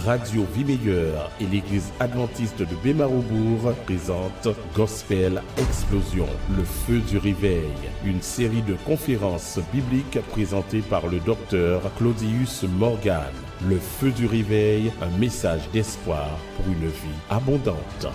Radio Vie Meilleure et l'Église adventiste de Bémarobourg présentent Gospel Explosion, le feu du réveil, une série de conférences bibliques présentées par le docteur Claudius Morgan. Le feu du réveil, un message d'espoir pour une vie abondante.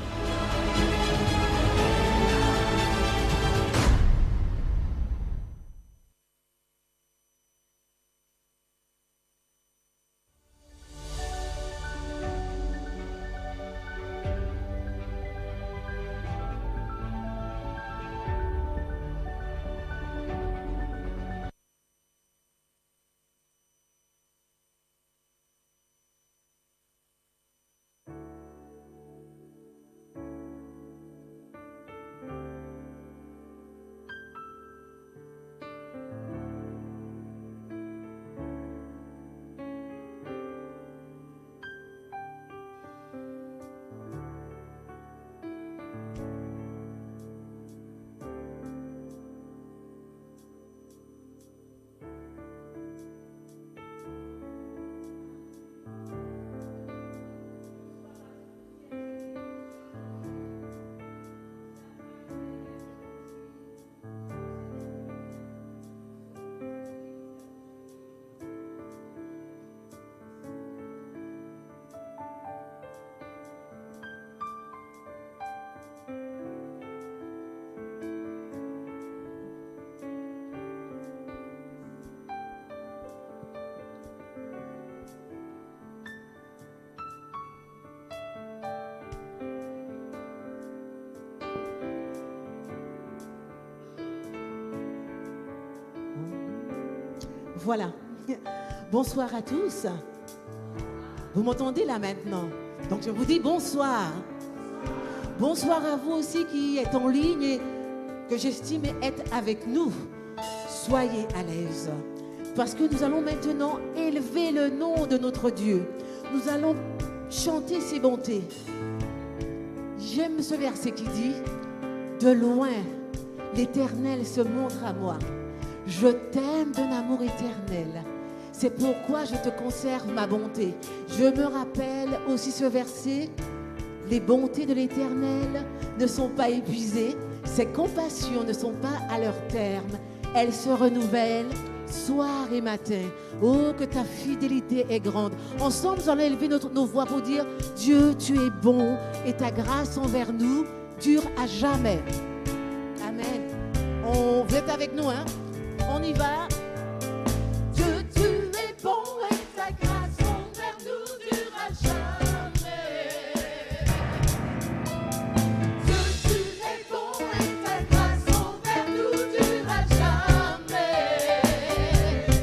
Voilà. Bonsoir à tous. Vous m'entendez là maintenant? Donc je vous dis bonsoir. Bonsoir à vous aussi qui êtes en ligne et que j'estime être avec nous. Soyez à l'aise. Parce que nous allons maintenant élever le nom de notre Dieu. Nous allons chanter ses bontés. J'aime ce verset qui dit « De loin, l'Éternel se montre à moi. Je t'aime d'un amour éternel. C'est pourquoi je te conserve ma bonté. » Je me rappelle aussi ce verset. Les bontés de l'Éternel ne sont pas épuisées. Ses compassions ne sont pas à leur terme. Elles se renouvellent soir et matin. Oh, que ta fidélité est grande. Ensemble, nous allons élever nos voix pour dire « Dieu, tu es bon et ta grâce envers nous dure à jamais. » Amen. Vous êtes avec nous, hein? On y va. Dieu, tu es bon et ta grâce envers nous dure à jamais. Dieu, tu es bon et ta grâce envers nous dure à jamais.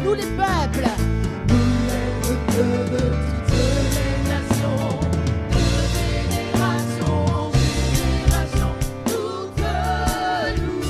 Nous les peuples. Nous les peuples de toutes les nations, de génération en génération, nous te louons.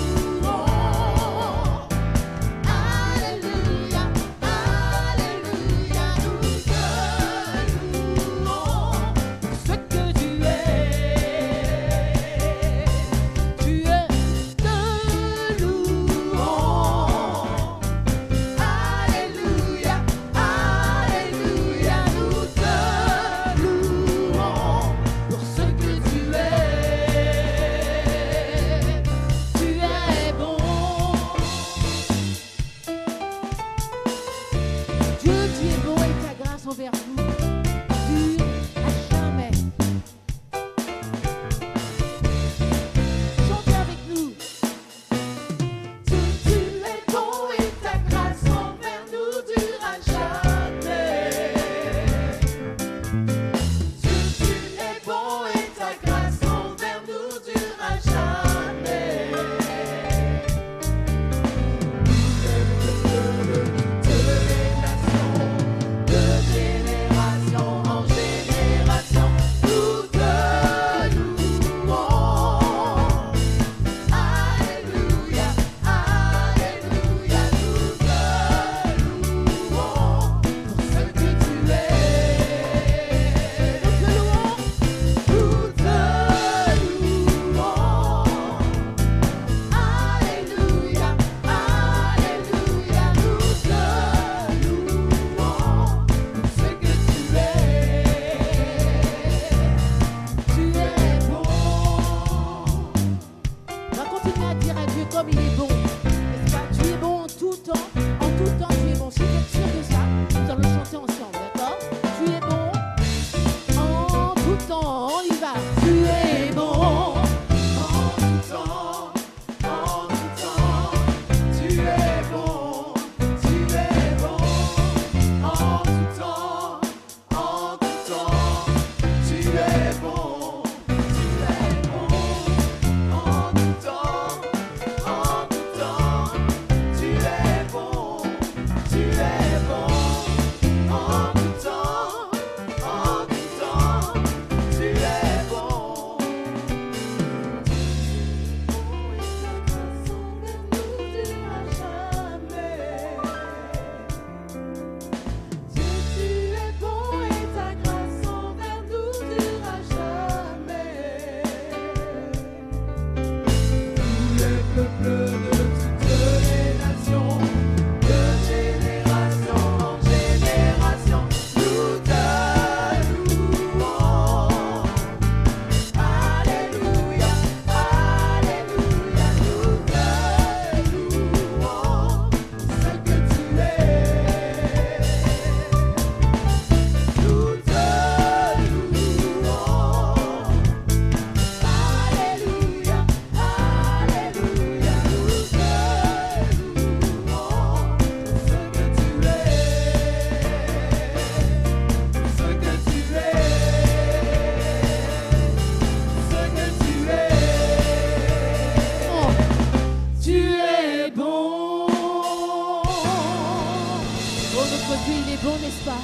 n'est-ce pas?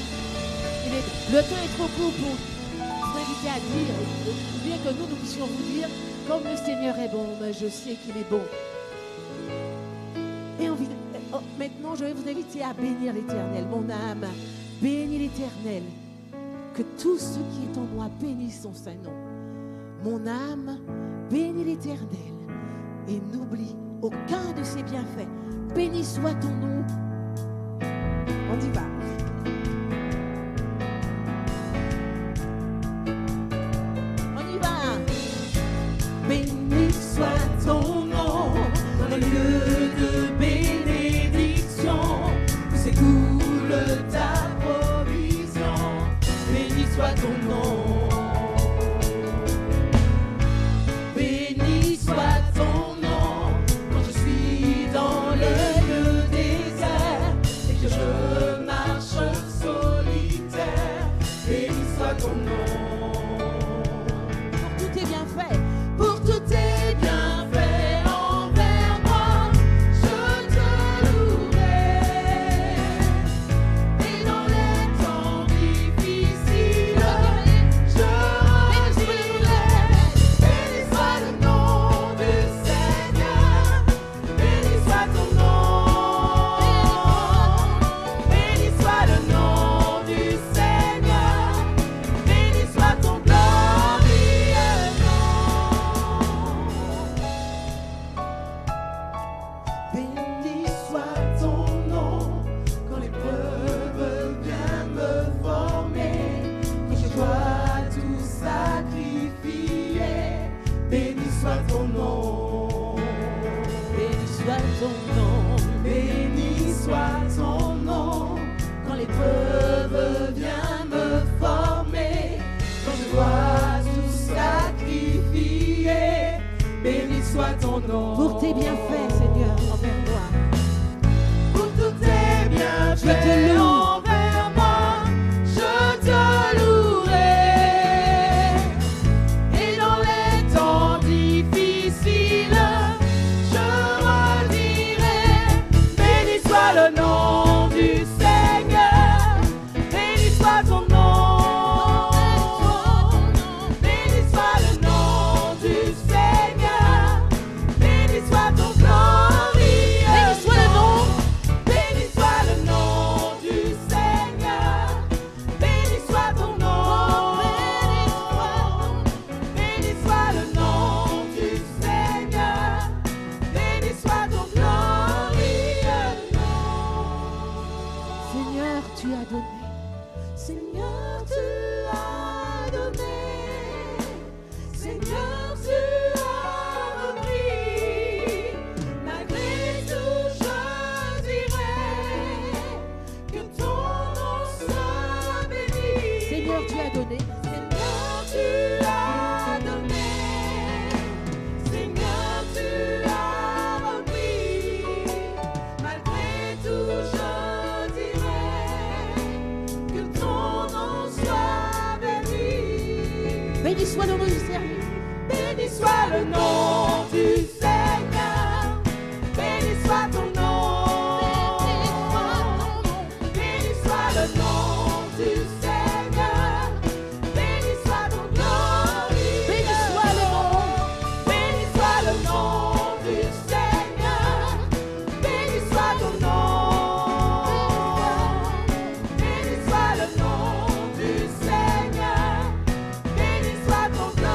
Le temps est trop court pour vous inviter à dire, ou bien que nous puissions vous dire, comme le Seigneur est bon, mais je sais qu'il est bon. Et maintenant, je vais vous inviter à bénir l'Éternel. Mon âme, bénis l'Éternel. Que tout ce qui est en moi bénisse son Saint-Nom. Mon âme, bénis l'Éternel. Et n'oublie aucun de ses bienfaits. Béni soit ton nom. On y va. On y va. Béni soit ton nom dans le lieu de bénédiction. Où s'écoule ta provision. Béni soit ton nom. Béni soit ton nom quand je suis dans le lieu désert et que je marche solitaire. Béni soit ton nom. Pour tous tes bienfaits, pour tous tes bienfaits envers moi, je te louerai. Et dans les temps difficiles, je redirai. Béni soit le nom du Seigneur. Béni soit ton nom. Béni soit le nom du Seigneur. Béni soit ton glorieux nom. Béni soit ton nom quand l'épreuve vient me former, quand je dois tout sacrifier. Béni soit ton nom. Béni soit ton nom. Béni soit ton nom quand l'épreuve vient me former, quand je dois tout sacrifier. Béni soit ton nom. Pour tes bienfaits, Seigneur, envers moi. Pour tous tes bienfaits, je te loue. Envers moi, je te louerai. Et dans les temps difficiles, je redirai. Béni soit le nom du Seigneur. Béni soit ton nom. Béni soit le nom du Seigneur. Béni soit ton glorieux. Béni soit le nom. Béni soit le nom du Seigneur. Béni soit ton nom. Béni soit le nom du Seigneur. Béni soit ton glorieux nom. Seigneur, tu as donné. Seigneur, tu as donné. Seigneur, tu as repris. Malgré tout, je dirai que ton nom soit béni. Seigneur, tu as donné. Seigneur, tu as donné. Seigneur, tu as repris. Malgré tout, je dirai que ton nom soit béni. Béni soit le nom du Seigneur. Béni soit le nom du Seigneur. Béni soit ton nom. Béni soit le nom du Seigneur. Béni soit ton glorieux. Béni soit le nom. Béni soit le nom du Seigneur. Béni soit ton nom. Béni soit le nom du Seigneur. Béni soit ton glorieux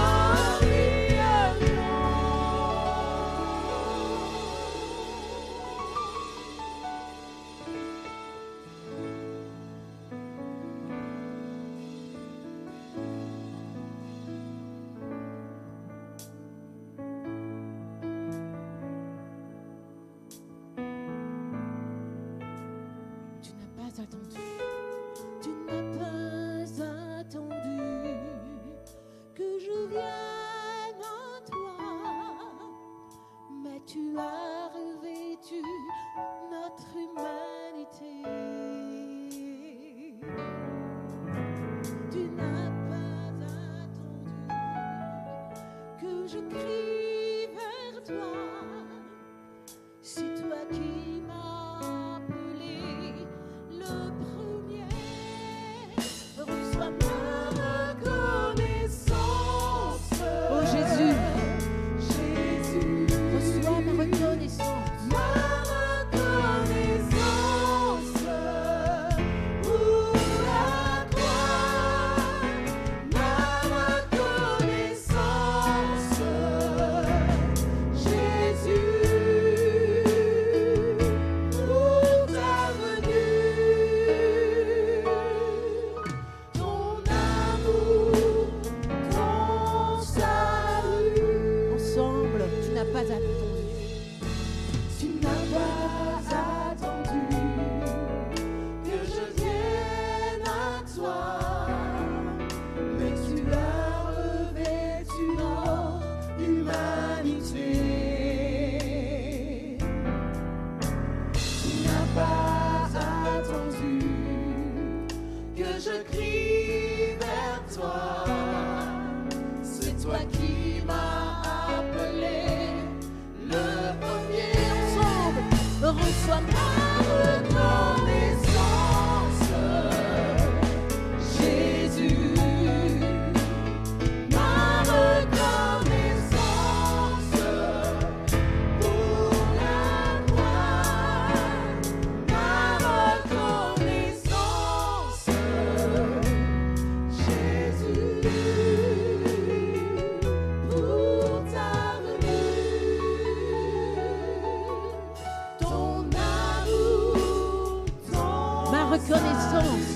Tu n'as pas attendu, tu n'as pas attendu que je vienne à toi, mais tu as revêtu notre humanité. Tu n'as pas attendu que je crie vers toi. C'est toi qui m'as appelé le premier. toi qui m'as appelé le premier. Ensemble, reçois ma reconnaissance, Jésus. Ma reconnaissance pour la gloire, ma reconnaissance, Jésus, pour ta venue, ton amour, ton Ma reconnaissance.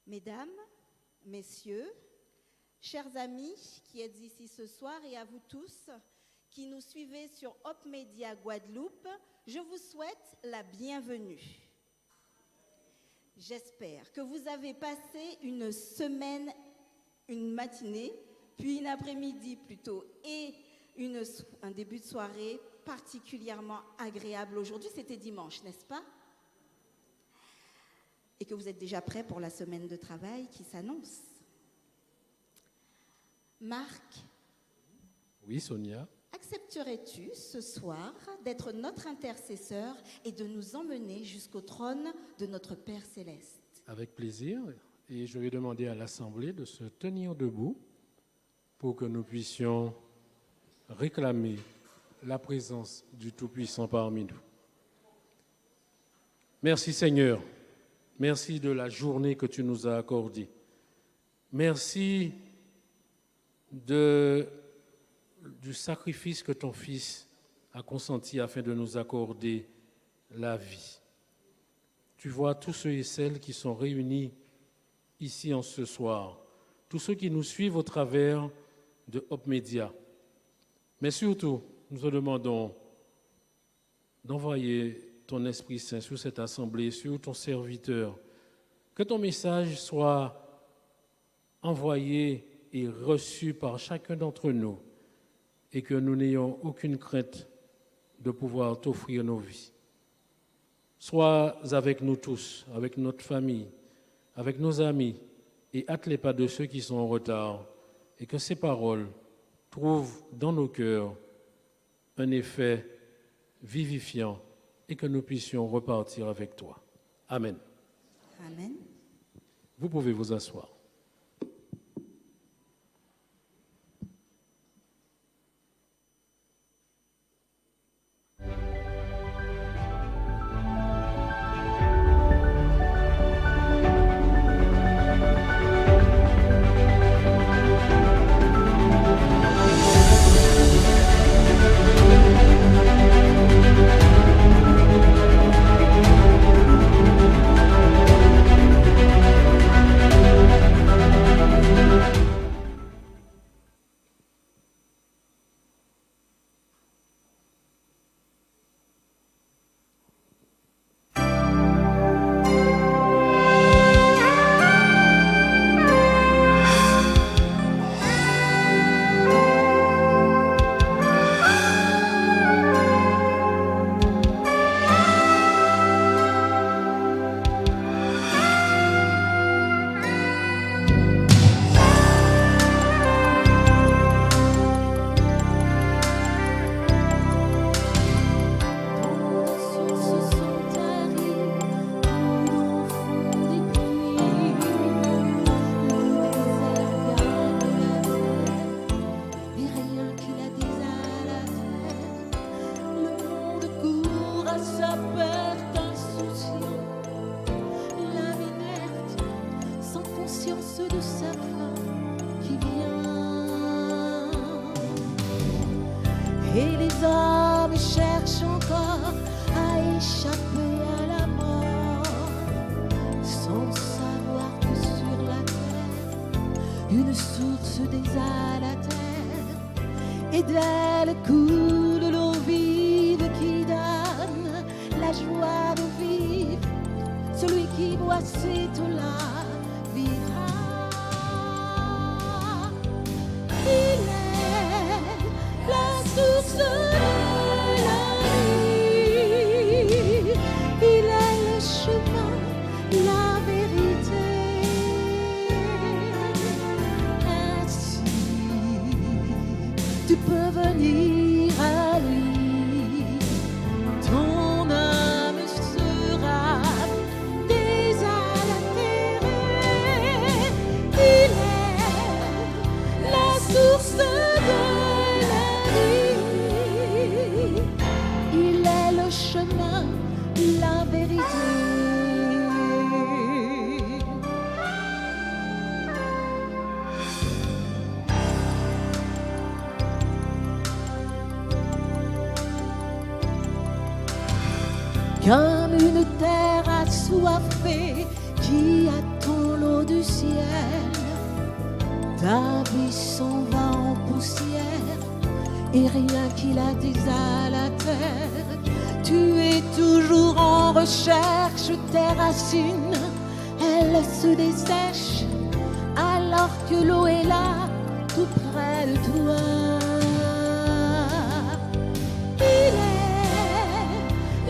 Mesdames, Messieurs, chers amis qui êtes ici ce soir et à vous tous qui nous suivez sur Hope Media Guadeloupe, je vous souhaite la bienvenue. J'espère que vous avez passé une semaine, une matinée, puis une après-midi plutôt, et un début de soirée particulièrement agréable. Aujourd'hui, c'était dimanche, n'est-ce pas ? Et que vous êtes déjà prêts pour la semaine de travail qui s'annonce. Marc. Oui, Sonia. Accepterais-tu ce soir d'être notre intercesseur et de nous emmener jusqu'au trône de notre Père Céleste ? Avec plaisir. Et je vais demander à l'Assemblée de se tenir debout pour que nous puissions réclamer la présence du Tout-Puissant parmi nous. Merci Seigneur. Merci de la journée que tu nous as accordée. Merci du sacrifice que ton Fils a consenti afin de nous accorder la vie. Tu vois tous ceux et celles qui sont réunis ici en ce soir, tous ceux qui nous suivent au travers de Hope Media. Mais surtout, nous te demandons d'envoyer ton Esprit Saint sur cette assemblée, sur ton serviteur, que ton message soit envoyé et reçu par chacun d'entre nous et que nous n'ayons aucune crainte de pouvoir t'offrir nos vies. Sois avec nous tous, avec notre famille, avec nos amis et hâte les pas de ceux qui sont en retard et que ces paroles trouvent dans nos cœurs un effet vivifiant et que nous puissions repartir avec toi. Amen. Amen. Vous pouvez vous asseoir. hommes cherchent encore à échapper à la mort, sans savoir que sur la terre, une source désalateur, et d'elle coule l'eau vive qui donne la joie de vivre. Celui qui boit cette eau-là vivra. Il est la source de la vie. Il est le chemin, la vérité. Ainsi, tu peux venir à lui. Ton âme sera désaltérée. Il est la source de la vie. Il est le chemin, la vérité. Comme une terre assoiffée qui attend l'eau du ciel, ta vie s'en va en poussière et rien qui la désalateur. Tu es toujours en recherche, tes racines, elles se dessèchent alors que l'eau est là, tout près de toi. Il est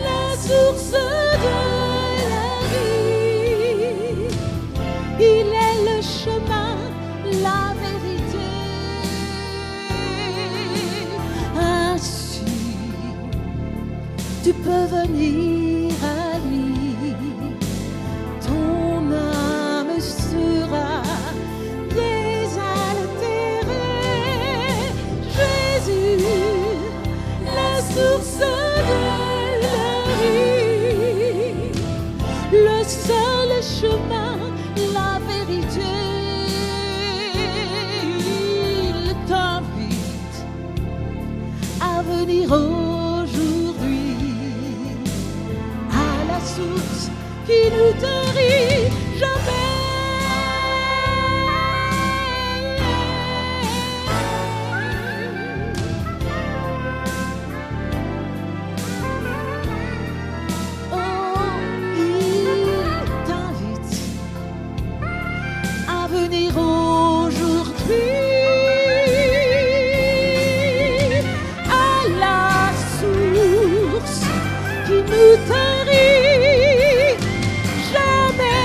la source de la vie. Il est le chemin, la vérité. Ainsi, tu peux venir à lui. Ton âme sera désaltérée. Jésus, la source de la vie, le seul chemin, la vérité. Il t'invite à venir aujourd'hui à la source qui nous tarit jamais. Oh, il t'invite à venir aujourd'hui à la source qui nous tarit jamais.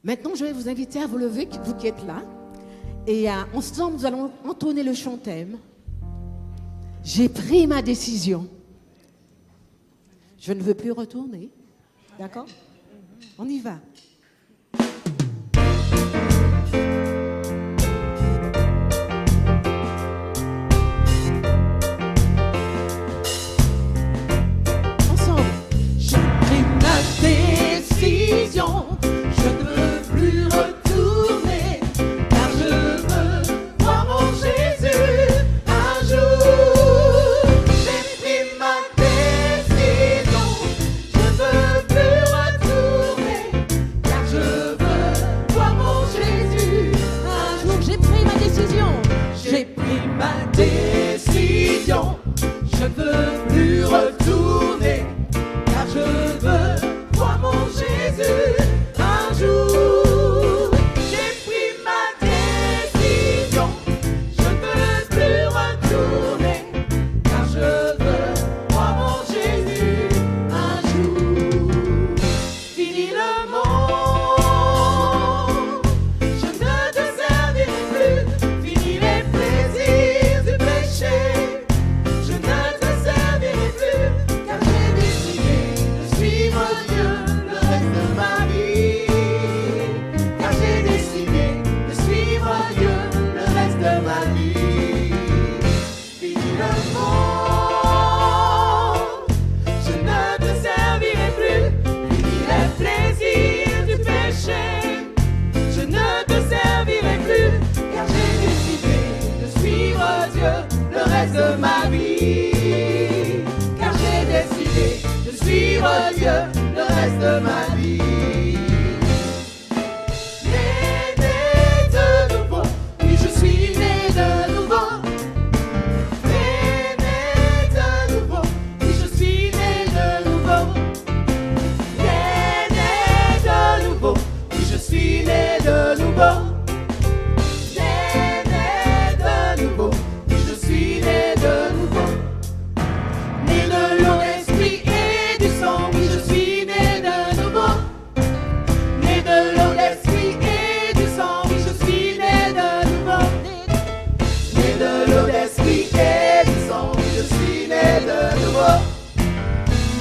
Maintenant, je vais vous inviter à vous lever, vous qui êtes là. Et ensemble, nous allons entonner le chant thème. J'ai pris ma décision. Je ne veux plus retourner. D'accord? On y va. Ensemble. J'ai pris ma décision. Je ne veux plus retourner, car je veux voir mon Jésus un jour. J'ai pris ma décision. Je veux plus retourner, car je veux voir mon Jésus un jour. J'ai pris ma décision. J'ai pris ma décision. Je veux plus retourner, car je veux voir mon Jésus un jour. J'ai pris ma décision. Je veux plus de ma vie. Né de nouveau, oui je suis né de nouveau. Né de nouveau, oui je suis né de nouveau. Né de nouveau, oui je suis né de nouveau. Né de nouveau, oui je suis né de nouveau. Né de l'eau, l'esprit et du sang, oui je suis né de nouveau. Né de l'eau, l'esprit et du sang, oui je suis né de nouveau. Né de l'eau, l'esprit et du sang, oui je suis né de nouveau.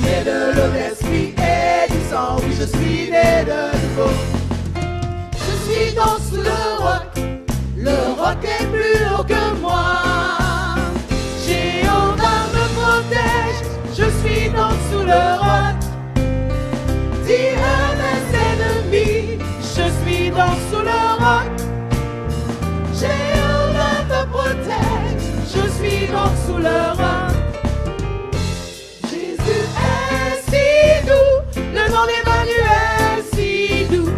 Né de l'eau, l'esprit et du sang, oui je suis né de nouveau. Je suis dans sous le roc est plus haut que moi. Jéhovah me protège, je suis dans sous le roc. Dis à mes ennemis, je suis dans sous le roc. Jéhovah me protège, je suis dans sous le roc. Jésus est si doux, le nom d'Emmanuel si doux.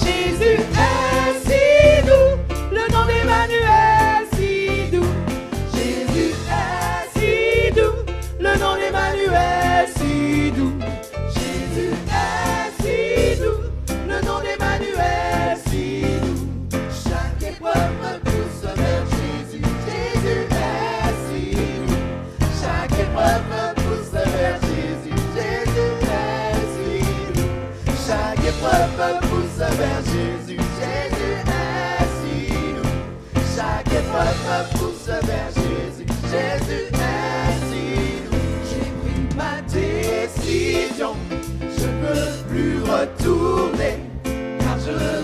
Jésus est si doux, le nom d'Emmanuel si doux. Jésus est si doux, le nom d'Emmanuel si doux. Jésus est si doux, le nom d'Emmanuel si doux. Chaque épreuve me pousse vers Jésus. Jésus est si doux. Chaque épreuve me pousse vers Jésus. Jésus est si doux. Chaque épreuve me pousse vers Jésus. Jésus est si doux. Chaque épreuve me pousse vers Jésus. Jésus est si doux. J'ai pris ma décision. Je peux plus retourner, car je veux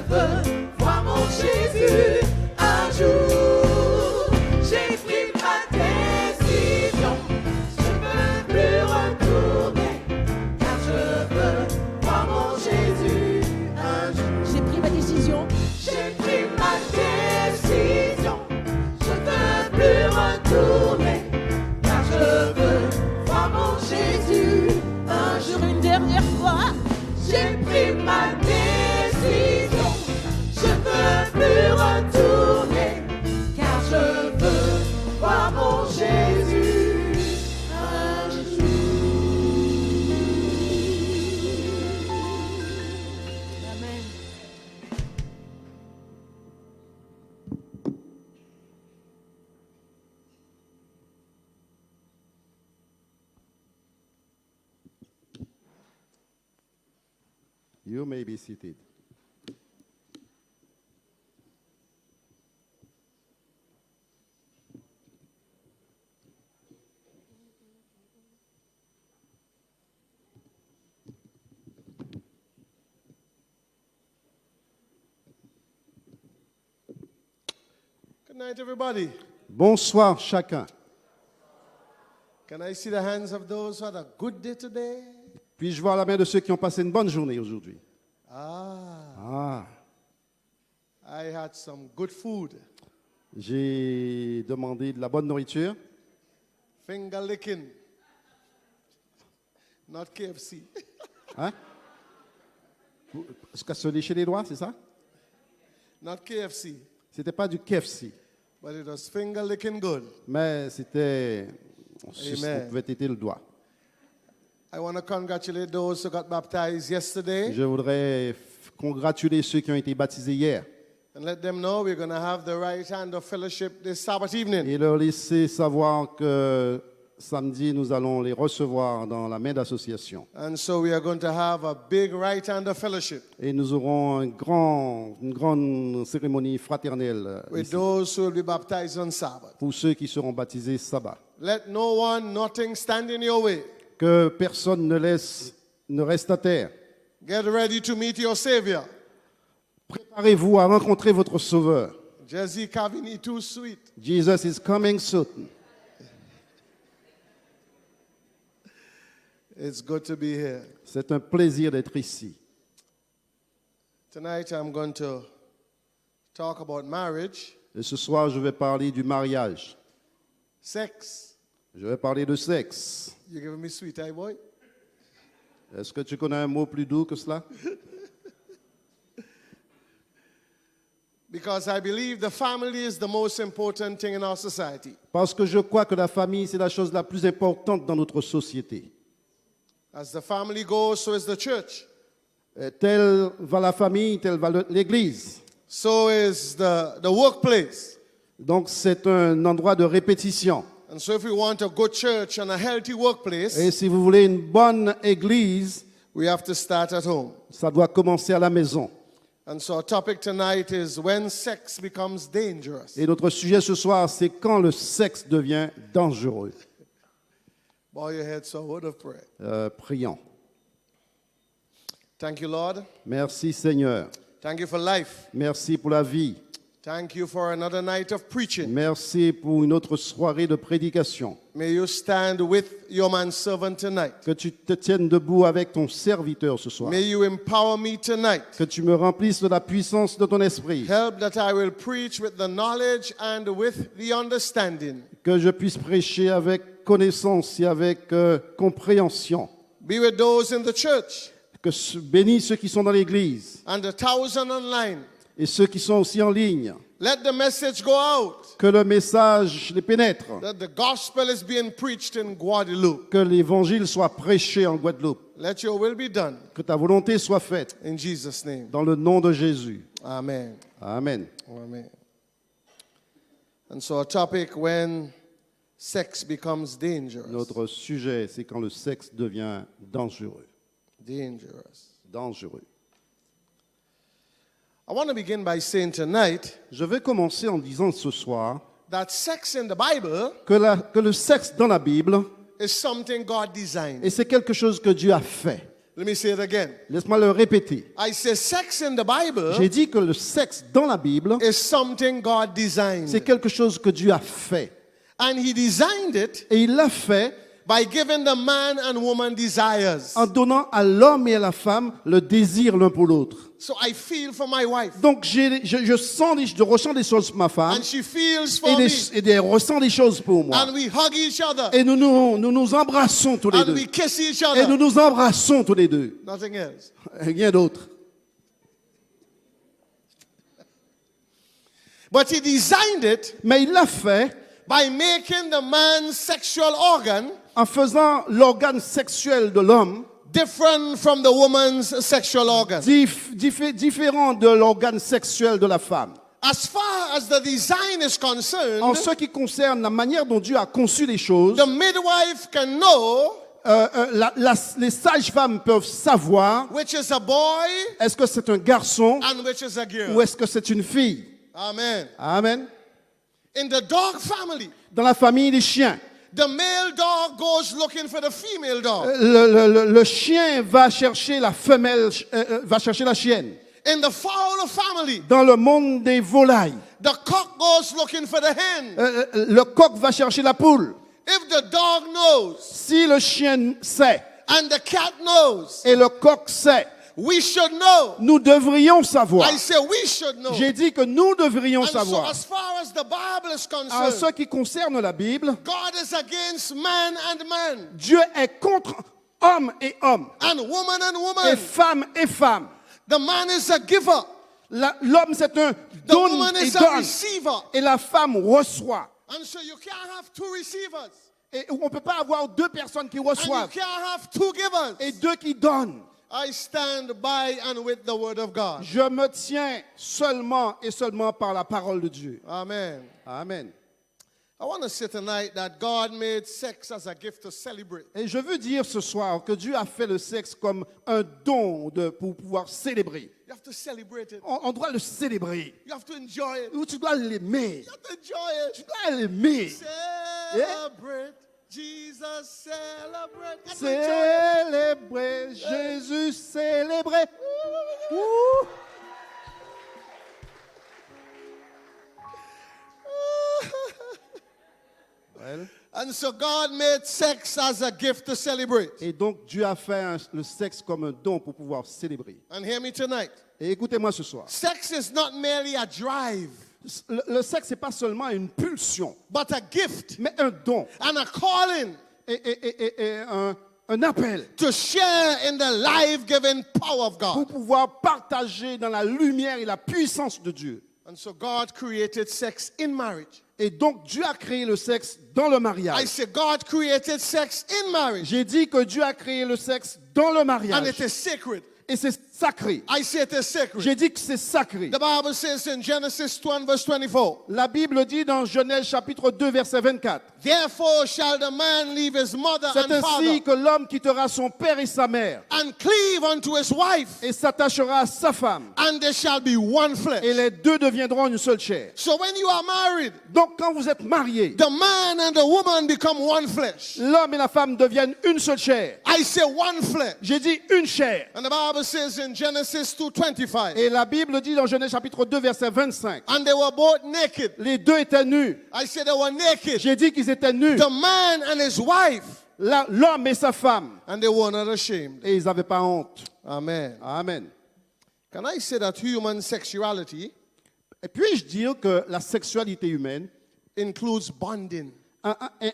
voir mon Jésus un jour. J'ai pris ma décision. Je peux plus retourner, car je veux voir mon Jésus un jour. J'ai pris ma décision. J'ai pris ma décision. Je veux plus retourner, car je veux voir mon Jésus un jour. Une dernière fois. J'ai pris ma décision. Je veux plus retourner, car je veux voir mon Jésus un jour. Amen. You may be seated. Good night, everybody. Bonsoir chacun. Can I see the hands of those who had a good day today? Puis-je voir la main de ceux qui ont passé une bonne journée aujourd'hui? Ah, I had some good food. J'ai demandé de la bonne nourriture. Finger licking. Not KFC. Hein? Est-ce que se lécher les doigts, c'est ça? Not KFC. C'était pas du KFC, But it was finger licking good. mais c'était... On Amen. pouvait têter le doigt. I want to congratulate those who got baptized yesterday Je voudrais congratuler ceux qui ont été baptisés hier and let them know we're going to have the right hand of fellowship this Sabbath evening. et leur laisser savoir que samedi, nous allons les recevoir dans la main d'association. And so we are going to have a big right hand of fellowship Et nous aurons une grande cérémonie fraternelle with ici, those who will be baptized on Sabbath. pour ceux qui seront baptisés sabbat. Let no one, nothing stand in your way. Que personne ne reste à terre. Get ready to meet your Savior. Préparez-vous à rencontrer votre Sauveur. Jesse Kavini, too sweet. Jesus is coming soon. It's good to be here. C'est un plaisir d'être ici. Tonight I'm going to talk about marriage, Et ce soir, je vais parler du mariage. sex. Je vais parler de sexe. You giving me sweet eye, boy? Est-ce que tu connais un mot plus doux que cela? Because I believe the family is the most important thing in our society. Parce que je crois que la famille, c'est la chose la plus importante dans notre société. As the family goes, so is the church. Telle va la famille, telle va l'Église. So is the workplace. Donc c'est un endroit de répétition. And so if we want a good church and a healthy workplace, Et si vous voulez une bonne Église, we have to start at home. ça doit commencer à la maison. And so our topic tonight is when sex becomes dangerous. Et notre sujet ce soir, c'est quand le sexe devient dangereux. Bow your heads for a word of prayer. Prions. Thank you, Lord. Merci Seigneur. Thank you for life. Merci pour la vie. Thank you for another night of preaching. Merci pour une autre soirée de prédication. May you stand with your manservant tonight. Que tu te tiennes debout avec ton serviteur ce soir. May you empower me tonight. Que tu me remplisses de la puissance de ton esprit. Help that I will preach with the knowledge and with the understanding. Que je puisse prêcher avec connaissance et avec compréhension. Be with those in the church Que bénis ceux qui sont dans l'église and the 1,000 online. et ceux qui sont aussi en ligne. Let the message go out Que le message les pénètre. that the gospel is being preached in Guadeloupe. Que l'évangile soit prêché en Guadeloupe. Let your will be done Que ta volonté soit faite. in Jesus' name. Dans le nom de Jésus. Amen. Amen. Amen. And so our topic, when sex becomes dangerous. Notre sujet, c'est quand le sexe devient dangereux. Dangerous. Dangereux. I want to begin by saying tonight Je vais commencer en disant ce soir that sex in the Bible que le sexe dans la Bible, is something God designed. et c'est quelque chose que Dieu a fait. Let me say it again. Laisse-moi le répéter. I say sex in the Bible J'ai dit que le sexe dans la Bible, is something God c'est designed. quelque chose que Dieu a fait. And He designed it Et il l'a fait by giving the man and woman desires. en donnant à l'homme et à la femme le désir l'un pour l'autre. So I feel for my wife, Donc je ressens des choses pour ma femme and she feels for et me. elle ressent des choses pour moi. And we hug each other, Et nous nous embrassons tous les and deux. we kiss each Et nous other. nous embrassons tous les deux. Nothing else. Rien d'autre. But He designed it Mais il l'a fait by making the man's sexual organ en faisant l'organe sexuel de l'homme different from the woman's sexual organ. différent de l'organe sexuel de la femme. As far as the design is concerned, En ce qui concerne la manière dont Dieu a conçu les choses, the midwife can know les sages-femmes peuvent savoir which is a boy est-ce que c'est un garçon and which is a ou girl. est-ce que c'est une fille. Amen. Amen. In the dog family, Dans la famille des chiens, the male dog goes looking for the female dog. le chien va chercher la femelle, va chercher la chienne. In the fowl family, Dans le monde des volailles, the cock goes looking for the hen. le coq va chercher la poule. If the dog knows Si le chien sait and the cat knows, et le coq sait, we should know. nous devrions savoir. I say we should know. J'ai dit que nous devrions And so savoir. as far as the Bible is En concerned, ce qui concerne la Bible, God is against man and man, Dieu est contre homme et homme, and woman and et woman. femme et femme. The man is a giver. L'homme, c'est un The donne woman et is a donne. receiver. Et la femme reçoit. And so you can't have two receivers. Et on ne peut pas avoir deux personnes qui And you reçoivent can't have two givers. et deux qui donnent. I stand by and with the word of God. Je me tiens seulement et seulement par la parole de Dieu. Amen. Amen. I want to say tonight that God made sex as a gift to celebrate. Et je veux dire ce soir que Dieu a fait le sexe comme un don pour pouvoir célébrer. You have to celebrate it. On doit le célébrer. You have to enjoy it. Ou tu dois l'aimer. You have to enjoy Tu it. dois l'aimer. Celebrate. Jesus, celebrate. You have to enjoy it. Célébrer, Jésus célébrer. Ouh. Well. And so God made sex as a gift to celebrate. Et donc Dieu a fait le sexe comme un don pour pouvoir célébrer. And hear me tonight. Et écoutez-moi ce soir. Sex is not merely a drive, Le sexe, c'est pas seulement une pulsion, but a gift mais un don and a calling. et un un appel to share in the life-giving power of pour God. pouvoir partager dans la lumière et la puissance de Dieu. And so God created sex in marriage. Et donc Dieu a créé le sexe dans le I mariage. say God created sex in marriage. J'ai dit que Dieu a créé le sexe dans le And mariage. it is sacred. Et c'est sacré. I say it is sacred. J'ai dit que c'est sacré. The Bible says in Genesis 1 verse 24, La Bible dit dans Genèse chapitre 2 verset 24. therefore shall the man leave his mother C'est and father ainsi que l'homme quittera son père et sa mère and cleave unto his wife, et s'attachera à sa femme. and they shall be one flesh. Et les deux deviendront une seule chair. So when you are married, Donc quand vous êtes mariés, the man and the woman become one flesh. l'homme et la femme deviennent une seule chair. I say one flesh. J'ai dit une chair. And the Bible says in Genesis 2:25, Et la Bible dit dans Genèse chapitre 2 verset 25. and they were both naked. Les deux étaient nus. I said they were naked. J'ai dit qu'ils étaient nus. The man and his wife, L'homme et sa femme. and they were not ashamed. Et ils n'avaient pas honte. Amen. Amen. Can I say that human sexuality Et puis-je dire que la sexualité humaine includes bonding?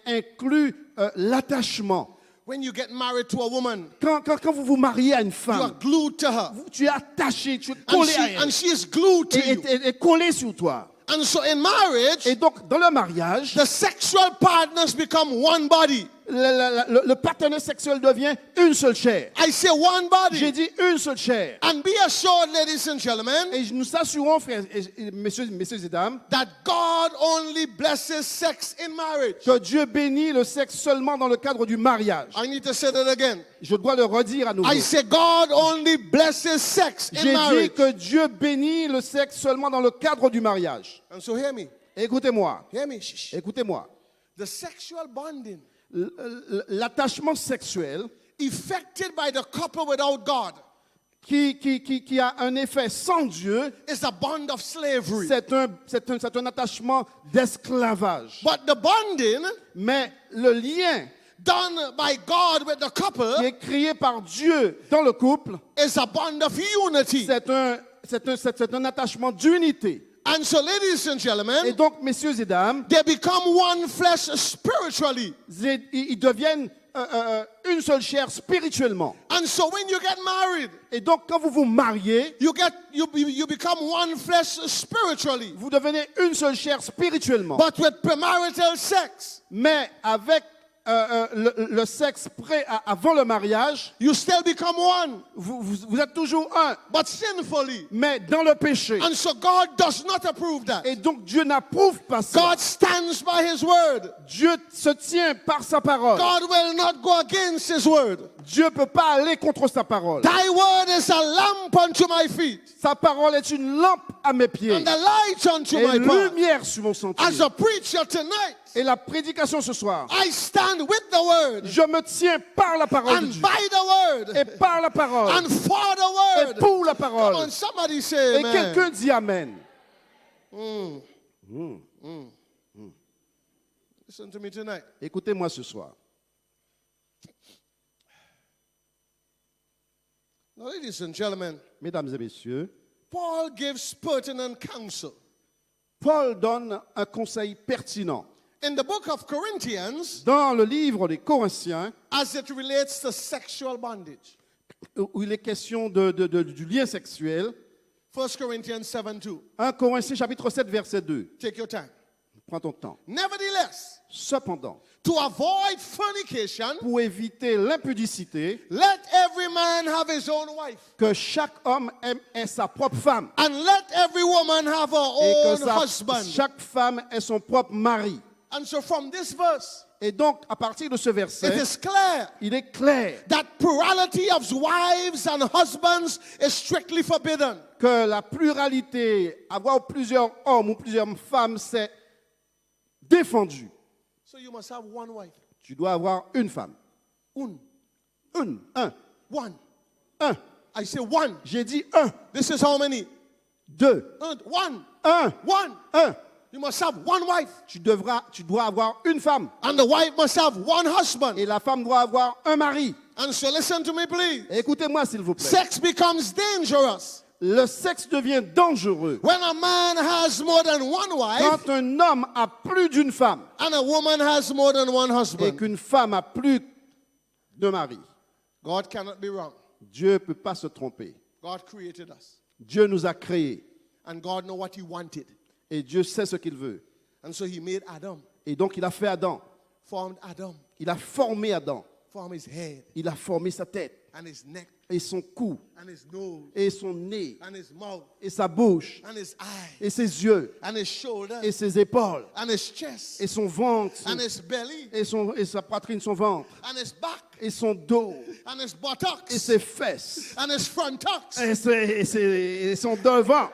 inclut l'attachement. When you get married to a woman, Quand vous vous mariez à une you are femme, glued to her. tu es attaché, tu es And collé à elle. she is glued to you. Et collé sur toi. And so in marriage, Et donc, dans le mariage, the sexual partners become one body. le partenaire sexuel devient une seule chair. I say one body. J'ai dit une seule chair. And be assured, ladies and gentlemen, Et nous assurons, frères et messieurs et dames, that God only blesses sex in marriage. que Dieu bénit le sexe seulement dans le cadre du mariage. I need to say that again. Je dois le redire à nouveau. I say God only blesses sex in J'ai dit marriage. que Dieu bénit le sexe seulement dans le cadre du mariage. And so hear me. Écoutez-moi, Hear me. Shh, shh. écoutez-moi. The sexual bonding L'attachement sexuel effected by the couple without God qui a un effet sans Dieu, is a bond of slavery. c'est un attachement d'esclavage. But the bonding Mais le lien done by God with the qui couple est créé par Dieu dans le couple, is a bond of unity. c'est un attachement d'unité. And so, ladies and Et gentlemen, donc, messieurs et dames, they become one flesh spiritually. ils deviennent une seule chair spirituellement. And so, when you get married, Et donc, quand vous vous mariez, you become one flesh spiritually. vous devenez une seule chair spirituellement. But with premarital sex, Mais avec le sexe avant le mariage, you still become one, vous êtes toujours un, but sinfully. mais dans le péché. And so God does not approve that. Et donc Dieu n'approuve pas ça. God stands by his word. Dieu se tient par sa parole. God will not go against his word. Dieu ne peut pas aller contre sa parole. Thy word is a lamp unto my feet Sa parole est une lampe à mes pieds and a light unto et my path. lumière sur mon sentier. As a preacher tonight, Et la prédication ce soir, I stand with the word je me tiens par la parole de and Dieu by the word et par la parole and for the et word. pour la Come parole. on, somebody say Et amen. quelqu'un dit amen. Listen to me tonight. Écoutez-moi ce soir. Now, ladies and gentlemen, Mesdames et messieurs, Paul gives pertinent counsel. Paul donne un conseil pertinent. In the book of Corinthians, Dans le livre des Corinthiens, as it relates to sexual bondage. où il est question du lien sexuel, 1 Corinthians 7:2. 1 Corinthiens chapitre 7 verset 2. Take your time. Prends ton temps. Nevertheless, Cependant, to avoid fornication, pour éviter l'impudicité, let every man have his own wife, que chaque homme ait sa propre femme and let every woman have her et own que husband. chaque femme ait son propre mari. And so from this verse, Et donc, à partir de ce it verset, is clear il est clair that plurality of wives and husbands is strictly forbidden. que la pluralité, avoir plusieurs hommes ou plusieurs femmes, c'est défendu. So you must have one wife. Tu dois avoir une femme. Un. Un. One. Un. I say one. J'ai dit un. This is how many? Deux. One. Un. One. Un. You must have one wife. Tu dois avoir une femme. And the wife must have one husband. Et la femme doit avoir un mari. And so listen to me, please. Écoutez-moi, s'il vous plaît. Sex becomes dangerous Le sexe devient dangereux when a man has more than one wife quand un homme a plus d'une femme and a woman has more than one et husband. qu'une femme a plus de Marie. God cannot be wrong. Dieu ne peut pas se tromper. God created us. Dieu nous a créés And God knows what he wanted. et Dieu sait ce qu'il veut. And so he made Adam, Et donc il a fait Adam. formed Adam, Il a formé Adam. formed his head Il a formé sa tête and his neck et son cou and his nose et son nez and his mouth et sa bouche and his eyes et ses yeux and his shoulders et ses épaules and his chest et son ventre and his belly et sa poitrine, son ventre and his back et son dos and his et buttocks ses fesses and his frontocks. et son devant.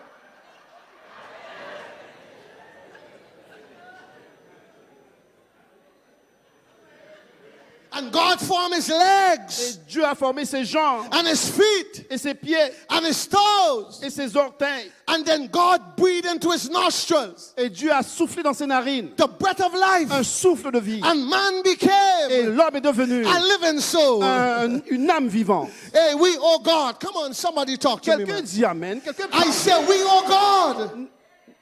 And God formed his Et legs Dieu a formé ses jambes and his feet et ses pieds and his toes. et ses orteils. And then God breathed into his nostrils Et Dieu a soufflé dans ses narines the breath of life. un souffle de vie. And man Et became l'homme est devenu a living soul. une âme vivante. Hey, we owe God. Come on, somebody talk to me. Quelqu'un Man. dit Amen. Quelqu'un I parle. say we owe God.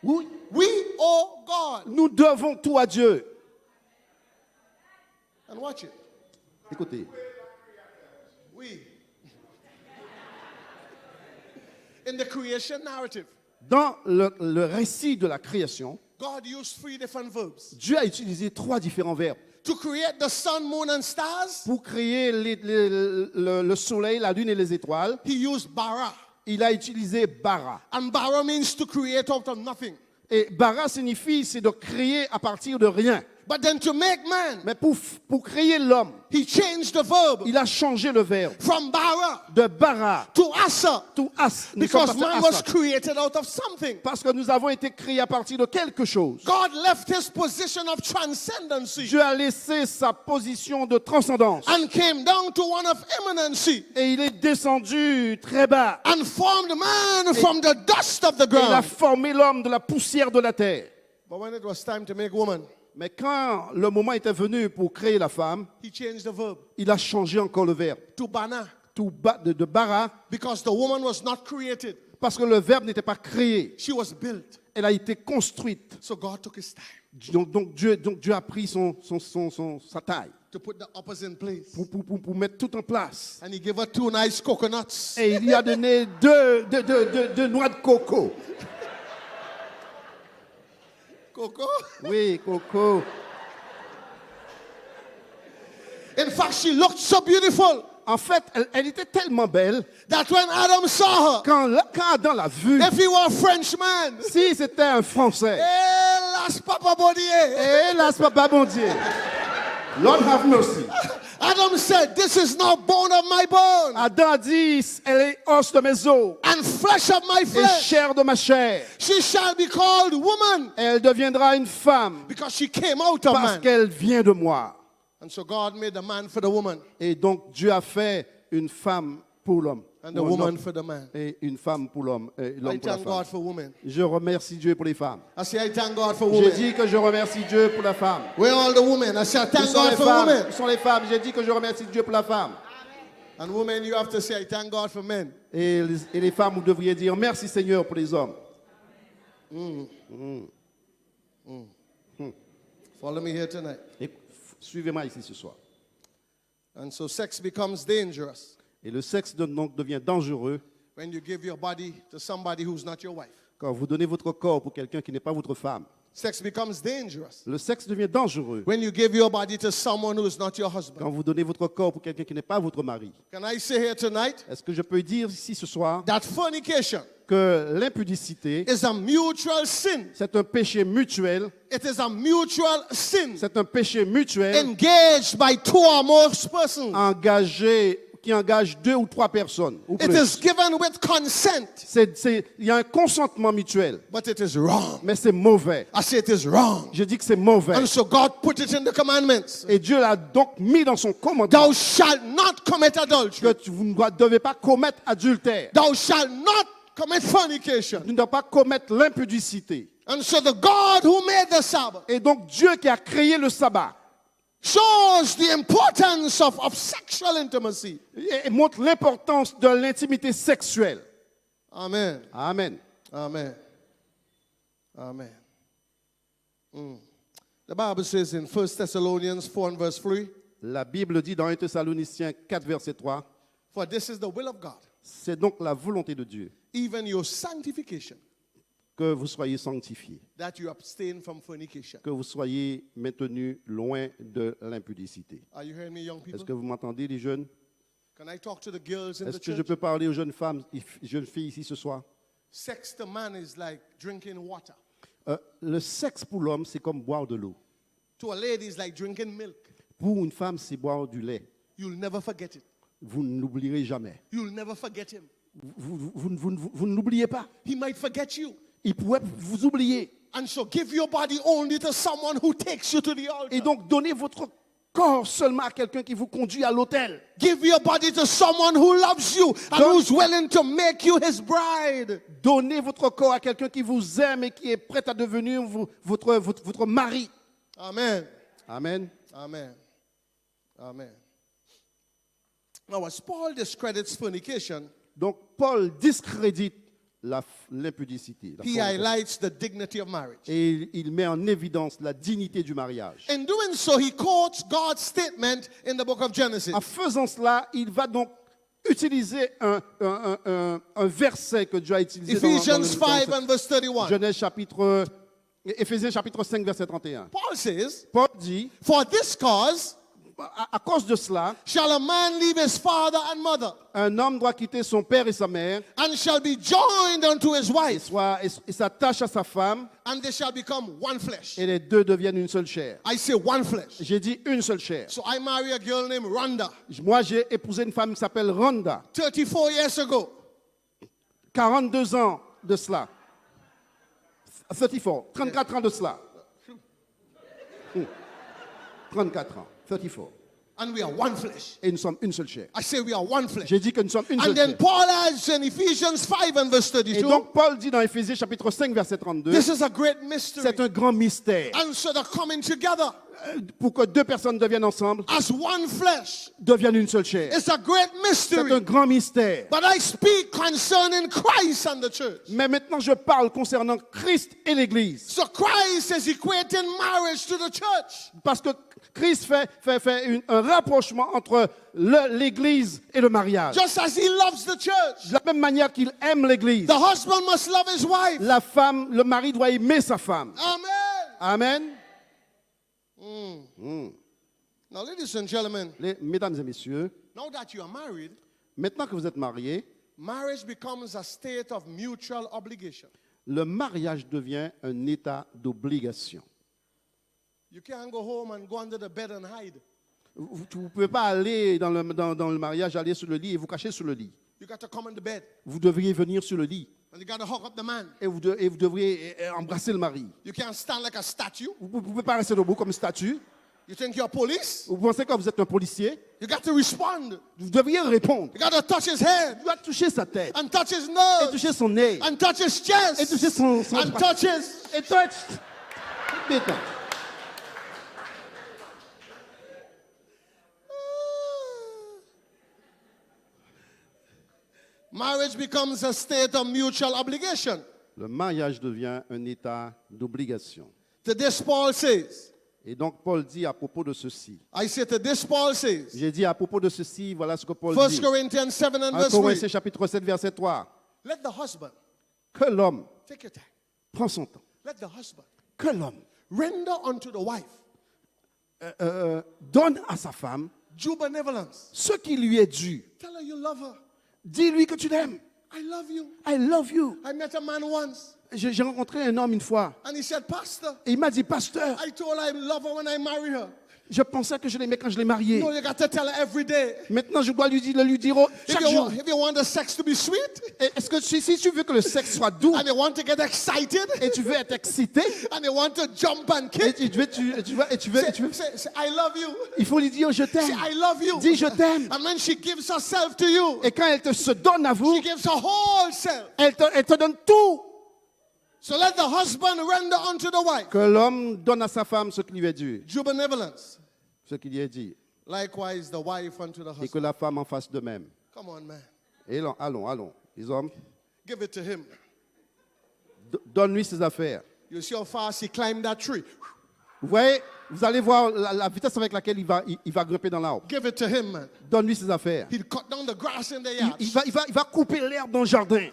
Oui, We owe God. nous devons tout à Dieu. And watch it. Écoutez, We. In the creation narrative, dans le récit de la création, God used 3 different verbs. Dieu a utilisé 3 différents verbes To create the sun, moon, and stars, pour créer le soleil, la lune et les étoiles. he used bara. Il a utilisé bara. And bara means to create out of nothing. Et bara signifie c'est de créer à partir de rien. But then to make man, Mais pour créer l'homme, he changed the verb il a changé le verbe from bara de bara to asa. to as. Nous sommes Because passés man à was ça. created out of something. Parce que nous avons été créés à partir de quelque chose. God left his position of transcendency Dieu a laissé sa position de transcendance and came down to one of immanency et il est descendu très bas. and formed man from the dust of the Et il a ground. formé l'homme de la poussière de la terre. But when it was time to make woman, Mais quand le moment était venu pour créer la femme, he changed the verb il a changé encore le verbe. to bana De bara, because the woman was not created. parce que le verbe n'était pas créé. She was built. Elle a été construite. So God took his time Donc Dieu a pris sa taille to put the uppers in place. pour mettre tout en place. And he gave her 2 nice coconuts. Et il lui a donné deux noix de coco. Coco? Oui, coco. In fact, she looked so beautiful En fait, elle était tellement belle, that when Adam saw her, quand Adam l'a vue, if he were a Frenchman, si c'était un Français, hélas, Papa Baudier. hélas, papa bon Dieu, Lord have mercy. Adam said, this is now bone of my bone Adam a dit, elle est os de mes os and flesh of my et flesh. chair de ma chair. She shall be called woman Elle deviendra une femme because she came out of parce man. qu'elle vient de moi. And so God made the man for the woman Et donc Dieu a fait une femme pour l'homme. and the Ou un woman homme for the man. et une femme pour l'homme. Et I l'homme pour la thank femme. God for women. Je remercie Dieu pour les femmes. I say, I thank God for J'ai women. dit que je remercie Dieu pour la femme. Where are all the women? I say, I Où thank sont God les for femmes? women. Où sont les femmes? J'ai dit que je remercie Dieu pour la femme. And women, you have to say, I thank God for men. Et les femmes, vous devriez dire merci Seigneur pour les hommes. Follow me here tonight. Et suivez-moi ici ce soir. And so sex becomes dangerous Et le sexe donc devient dangereux when you give your body to somebody who's not your wife. quand vous donnez votre corps pour quelqu'un qui n'est pas votre femme. Sex becomes dangerous Le sexe devient dangereux when you give your body to someone who is not your husband. quand vous donnez votre corps pour quelqu'un qui n'est pas votre mari. Can I say here tonight Est-ce que je peux dire ici ce soir that fornication que l'impudicité, is a mutual sin? c'est un péché mutuel, It is a mutual sin c'est un péché mutuel engaged by 2 or more persons. qui engage 2 ou 3 personnes. Ou It plus. is given with consent, Il y a un consentement mutuel, but it is wrong. mais c'est mauvais. I say it is wrong. Je dis que c'est mauvais. And so God put it in the commandments. Et Dieu l'a donc mis dans son commandement Thou shalt not commit adultery. que vous ne devez pas commettre adultère. Thou shalt not commit fornication. Vous ne devez pas commettre l'impudicité. And so the God who made the Sabbath Et donc Dieu qui a créé le sabbat shows the importance of sexual intimacy. et montre l'importance de l'intimité sexuelle. Amen. Amen. Amen. Amen. The Bible says in 1 Thessalonians 4 and verse 3, La Bible dit dans 1 Thessaloniciens 4, verset 3, For this is the will of God, c'est donc la volonté de Dieu even your sanctification, que vous soyez sanctifiés, that you abstain from fornication. que vous soyez maintenus loin de l'impudicité. Are you hearing me, young people? Est-ce que vous m'entendez, les jeunes? Can I talk to the girls in Est-ce the que je church? peux parler aux jeunes femmes, jeunes filles ici ce soir? Sex to man is like drinking water. Le sexe pour l'homme, c'est comme boire de l'eau. To a lady, it's like drinking milk. Pour une femme, c'est boire du lait. You'll never forget it. Vous ne l'oublierez jamais. You'll never forget him. Vous ne l'oubliez pas. He might forget you. Il pourrait vous oublier. And so give your body only to someone who takes you to the altar. Et donc, donnez votre corps seulement à quelqu'un qui vous conduit à l'autel. Give your body to someone who loves you and who's willing to make you his bride. Donnez votre corps à quelqu'un qui vous aime et qui est prêt à devenir votre mari. Amen. Amen. Amen. Amen. Now, as Paul discredits fornication, Donc, Paul discrédite l'impudicité. he highlights the dignity of marriage. Et il met en évidence la dignité du mariage. In doing so, he quotes God's statement in the book of Genesis. En faisant cela, il va donc utiliser un verset que Dieu a utilisé Ephesians 5 and verse 31. Genèse Éphésiens chapitre 5, verset 31. Paul says, Paul dit, For this cause à cause de cela, shall a man leave his father and mother, un homme doit quitter son père et sa mère and shall be joined unto his wife, et s'attache à sa femme, and they shall become one flesh. et les deux deviennent une seule chair. I say one flesh. J'ai dit une seule chair. So I marry a girl named Rhonda Moi, j'ai épousé une femme qui s'appelle Rhonda, 34 years ago. 42 ans de cela. 34 ans de cela. 34 ans, 34. And we are one flesh. Et nous sommes une seule chair. I say we are one flesh. J'ai dit que nous sommes une And seule then chair. Paul adds in Ephesians 5 and verse Et 32, donc Paul dit dans Éphésiens chapitre 5 verset 32, this is a great mystery. c'est un grand mystère. And so the coming together Pour que deux personnes deviennent ensemble, as one flesh deviennent une seule chair. is a great C'est un mystery. grand mystère. But I speak concerning Christ and the church. Mais maintenant je parle concernant Christ et l'Église. So Christ is equating marriage to the church. Parce que Christ fait un rapprochement entre l'Église et le mariage. Just as he loves the church. De la même manière qu'il aime l'Église, The husband must love his wife. la femme, le mari doit aimer sa femme. Amen. Amen. Now, ladies and gentlemen, Mesdames et messieurs, now that you are married, maintenant que vous êtes mariés, marriage becomes a state of mutual obligation. le mariage devient un état d'obligation. You can't go home and go under the bed and hide. Vous ne pouvez pas aller dans le mariage, aller sur le lit et vous cacher sur le lit. You got to come on the bed Vous devriez venir sur le lit and you got to hug up the man. et vous devriez embrasser le mari. You can't stand like a statue. Vous ne pouvez pas rester debout comme une statue. You think you're police? Vous pensez que vous êtes un policier. You got to respond. Vous devriez répondre. You got to touch his head Vous devez toucher sa tête and touch his et nose toucher son nez and touch his et chest toucher son and touch his. et touch. Détends. Marriage becomes a state of mutual obligation. Le mariage devient un état d'obligation. To this Paul says, Et donc Paul dit à propos de ceci. I say to this Paul says, J'ai dit à propos de ceci, voilà ce que Paul 1 dit. Corinthians 7 and 1 verse Corinthiens 3. chapitre 7 verset 3. Let the husband, Que l'homme take your time. prend son temps. Let the husband Que l'homme render unto the wife donne à sa femme due benevolence. ce qui lui est dû. Tell her you love her. Dis-lui que tu l'aimes. I love you. I love you. I met a man once J'ai rencontré un homme une fois and he said, Pastor, et il m'a dit, pasteur, I told her I love her when I marry her. je pensais que je l'aimais quand je l'ai mariée. No, you got to tell her every day. Maintenant, je dois lui dire chaque jour. If you want the sex to be sweet Est-ce que si tu veux que le sexe soit doux and you want to get excited et tu veux être excité and you want to jump and et kick, tu veux, say, I love you. il faut lui dire je Say, t'aime. I love you. Dis je t'aime. And when she gives herself to you, Et quand elle se donne à vous, she gives her whole self. elle te donne tout. So let the husband render unto the wife Que l'homme donne à sa femme ce qui lui est dû, due benevolence. ce qui lui est dit, Likewise, the wife unto the et que husband. la femme en fasse de même. Come on, man. Et allons, les hommes, Give it to him. donne-lui ses affaires. You see how fast he climbed that tree. Vous voyez Vous allez voir la vitesse avec laquelle il va grimper dans l'arbre. Give it to him, man. Donne-lui ses affaires. He'll cut down the grass in the yard. Il va couper l'herbe dans le jardin.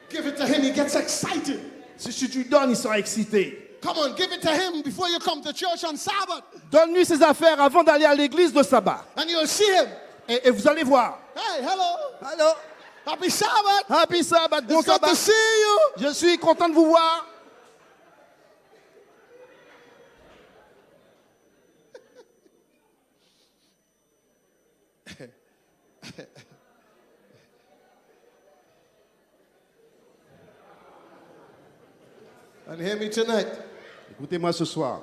Give it to him, he gets excited. Si tu donnes, il sera excité. Come on, give it to him before you come to church on Sabbath. Donne-lui ses affaires avant d'aller à l'église de sabbat. And you'll see him. Et vous allez voir. Hey, hello. Allô? Happy Sabbath. Happy Sabbath, bon It's good sabbat. to see you. Je suis content de vous voir. And hear me tonight. Écoutez-moi ce soir.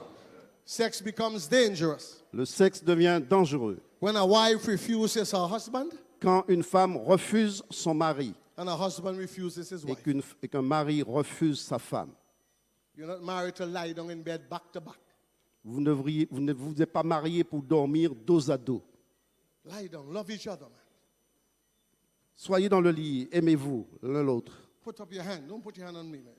Sex becomes dangerous Le sexe devient dangereux when a wife refuses her husband quand une femme refuse son mari and a husband refuses his wife. et qu'un mari refuse sa femme. You're not married to lie down in bed back to back. Vous ne vous êtes pas marié pour dormir dos à dos. Lie down, love each other, man. Soyez dans le lit, aimez-vous l'un l'autre. Put up your hand. Don't put your hand on me, man.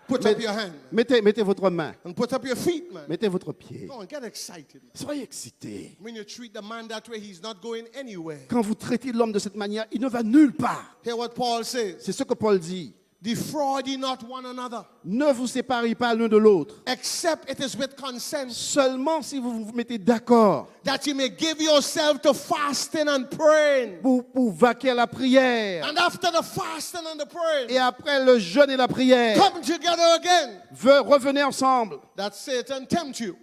Put up your hand. Mettez votre main, And put up your feet, man. mettez votre pied. Go on, get excited. Man. Soyez excités. When you treat the man that way, he's not going anywhere. Quand vous traitez l'homme de cette manière, il ne va nulle part. Hear what Paul says. C'est ce que Paul dit. Defraud ye not one another, Ne vous séparez pas l'un de l'autre. except it is with consent, Seulement si vous vous mettez d'accord that ye may give yourself to fasting and praying. pour vaquer à la prière. And after the fasting and the praying, Et après le jeûne et la prière, come together again, revenez ensemble that Satan tempt you,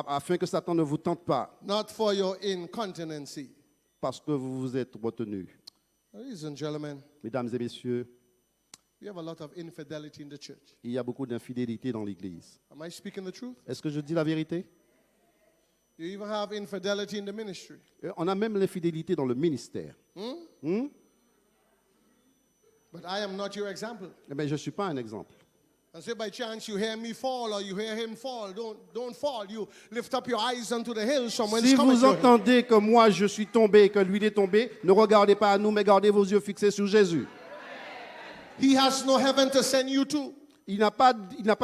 afin que Satan ne vous tente pas not for your incontinency. parce que vous vous êtes retenus. Ladies and gentlemen, Mesdames et messieurs, we have a lot of infidelity in the church. il y a beaucoup d'infidélité dans l'Église. Am I speaking the truth? Est-ce que je dis la vérité? You even have infidelity in the ministry. On a même l'infidélité dans le ministère. But I am not your example. Eh bien, je ne suis pas un exemple. And say by chance you hear me fall or you hear him fall, don't fall. You lift up your eyes unto the hills from whence Si cometh vous your help. entendez que moi je suis tombé et que lui il est tombé, ne regardez pas à nous, mais gardez vos yeux fixés sur Jésus. He has no heaven to send you to. Il n'a pas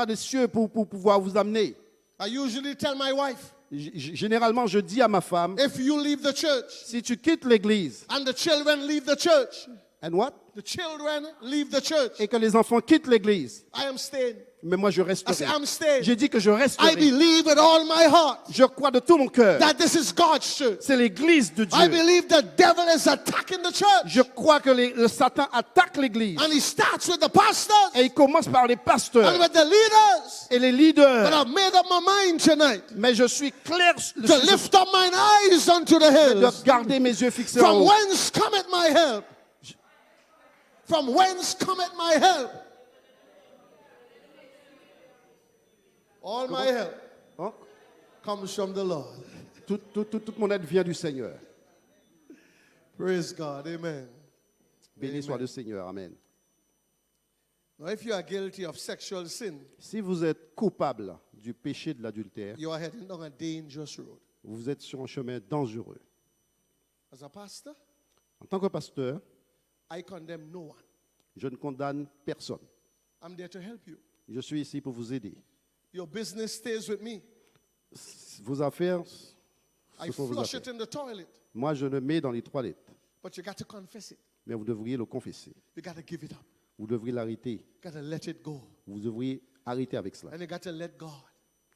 de cieux pour pouvoir vous amener. I usually tell my wife, Généralement, je dis à ma femme, if you leave the church si tu quittes l'église, and the children leave the church, and what? the children leave the church, Et que les enfants quittent l'église, I am staying. mais moi je I say, resterai. I'm staying. J'ai dit que je I resterai. believe with all my heart Je crois de tout mon cœur. that this is God's church. C'est l'église de I Dieu. believe the devil is attacking the church. Je crois que le Satan attaque l'église. And he starts with the pastors Et il commence par les pasteurs and with the leaders. et les But leaders. I've made up my mind tonight Mais je suis clair to lift up mine eyes unto the de hills. garder mes yeux fixés en From haut. whence cometh my help? From whence cometh my help? All my help Hein? comes from the Lord. Toute mon aide vient du Seigneur. Praise God. Amen. Béni soit le Seigneur. Amen. Now, if you are guilty of sexual sin, Si vous êtes coupable du péché de l'adultère, you are heading down a dangerous road. vous êtes sur un chemin dangereux. As a pastor, En tant que pasteur, I condemn no one. je ne condamne personne. I'm there to help you. Je suis ici pour vous aider. Your business stays with me. Vos affaires, I ce sont vos flush affaires. it in the toilet. Moi, je le mets dans les toilettes. But you got to confess it. Mais vous devriez le confesser. You got to give it up. Vous devriez l'arrêter. You got to let it go. Vous devriez arrêter avec cela. And you got to let God.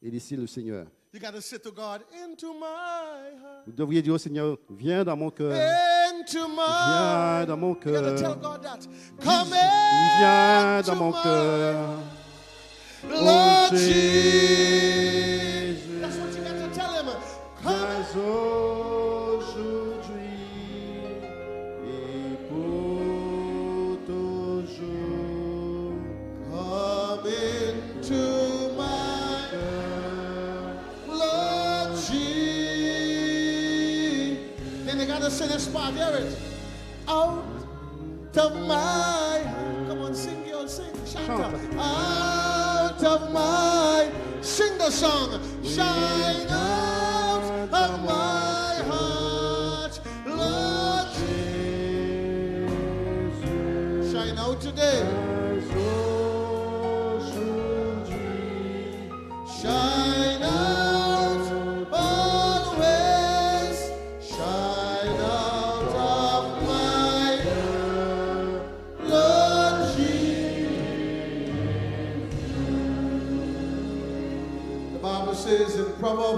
Et laisser le Seigneur. You got to say to God, into my heart. Vous devriez dire au Seigneur, viens dans mon cœur. Into my Viens dans mon You got to tell cœur. God that. Come Viens into dans mon my cœur. Lord Oh, Jesus. Jésus. That's what you got to tell him. Viens Come aujourd'hui et pour toujours. Come into my Lord Jesus. Then you gotta say this part, hear it. Out of my come on, sing, girl, sing, shout out of my sing the song. Shine out of my heart, Lord Jesus. Shine out today.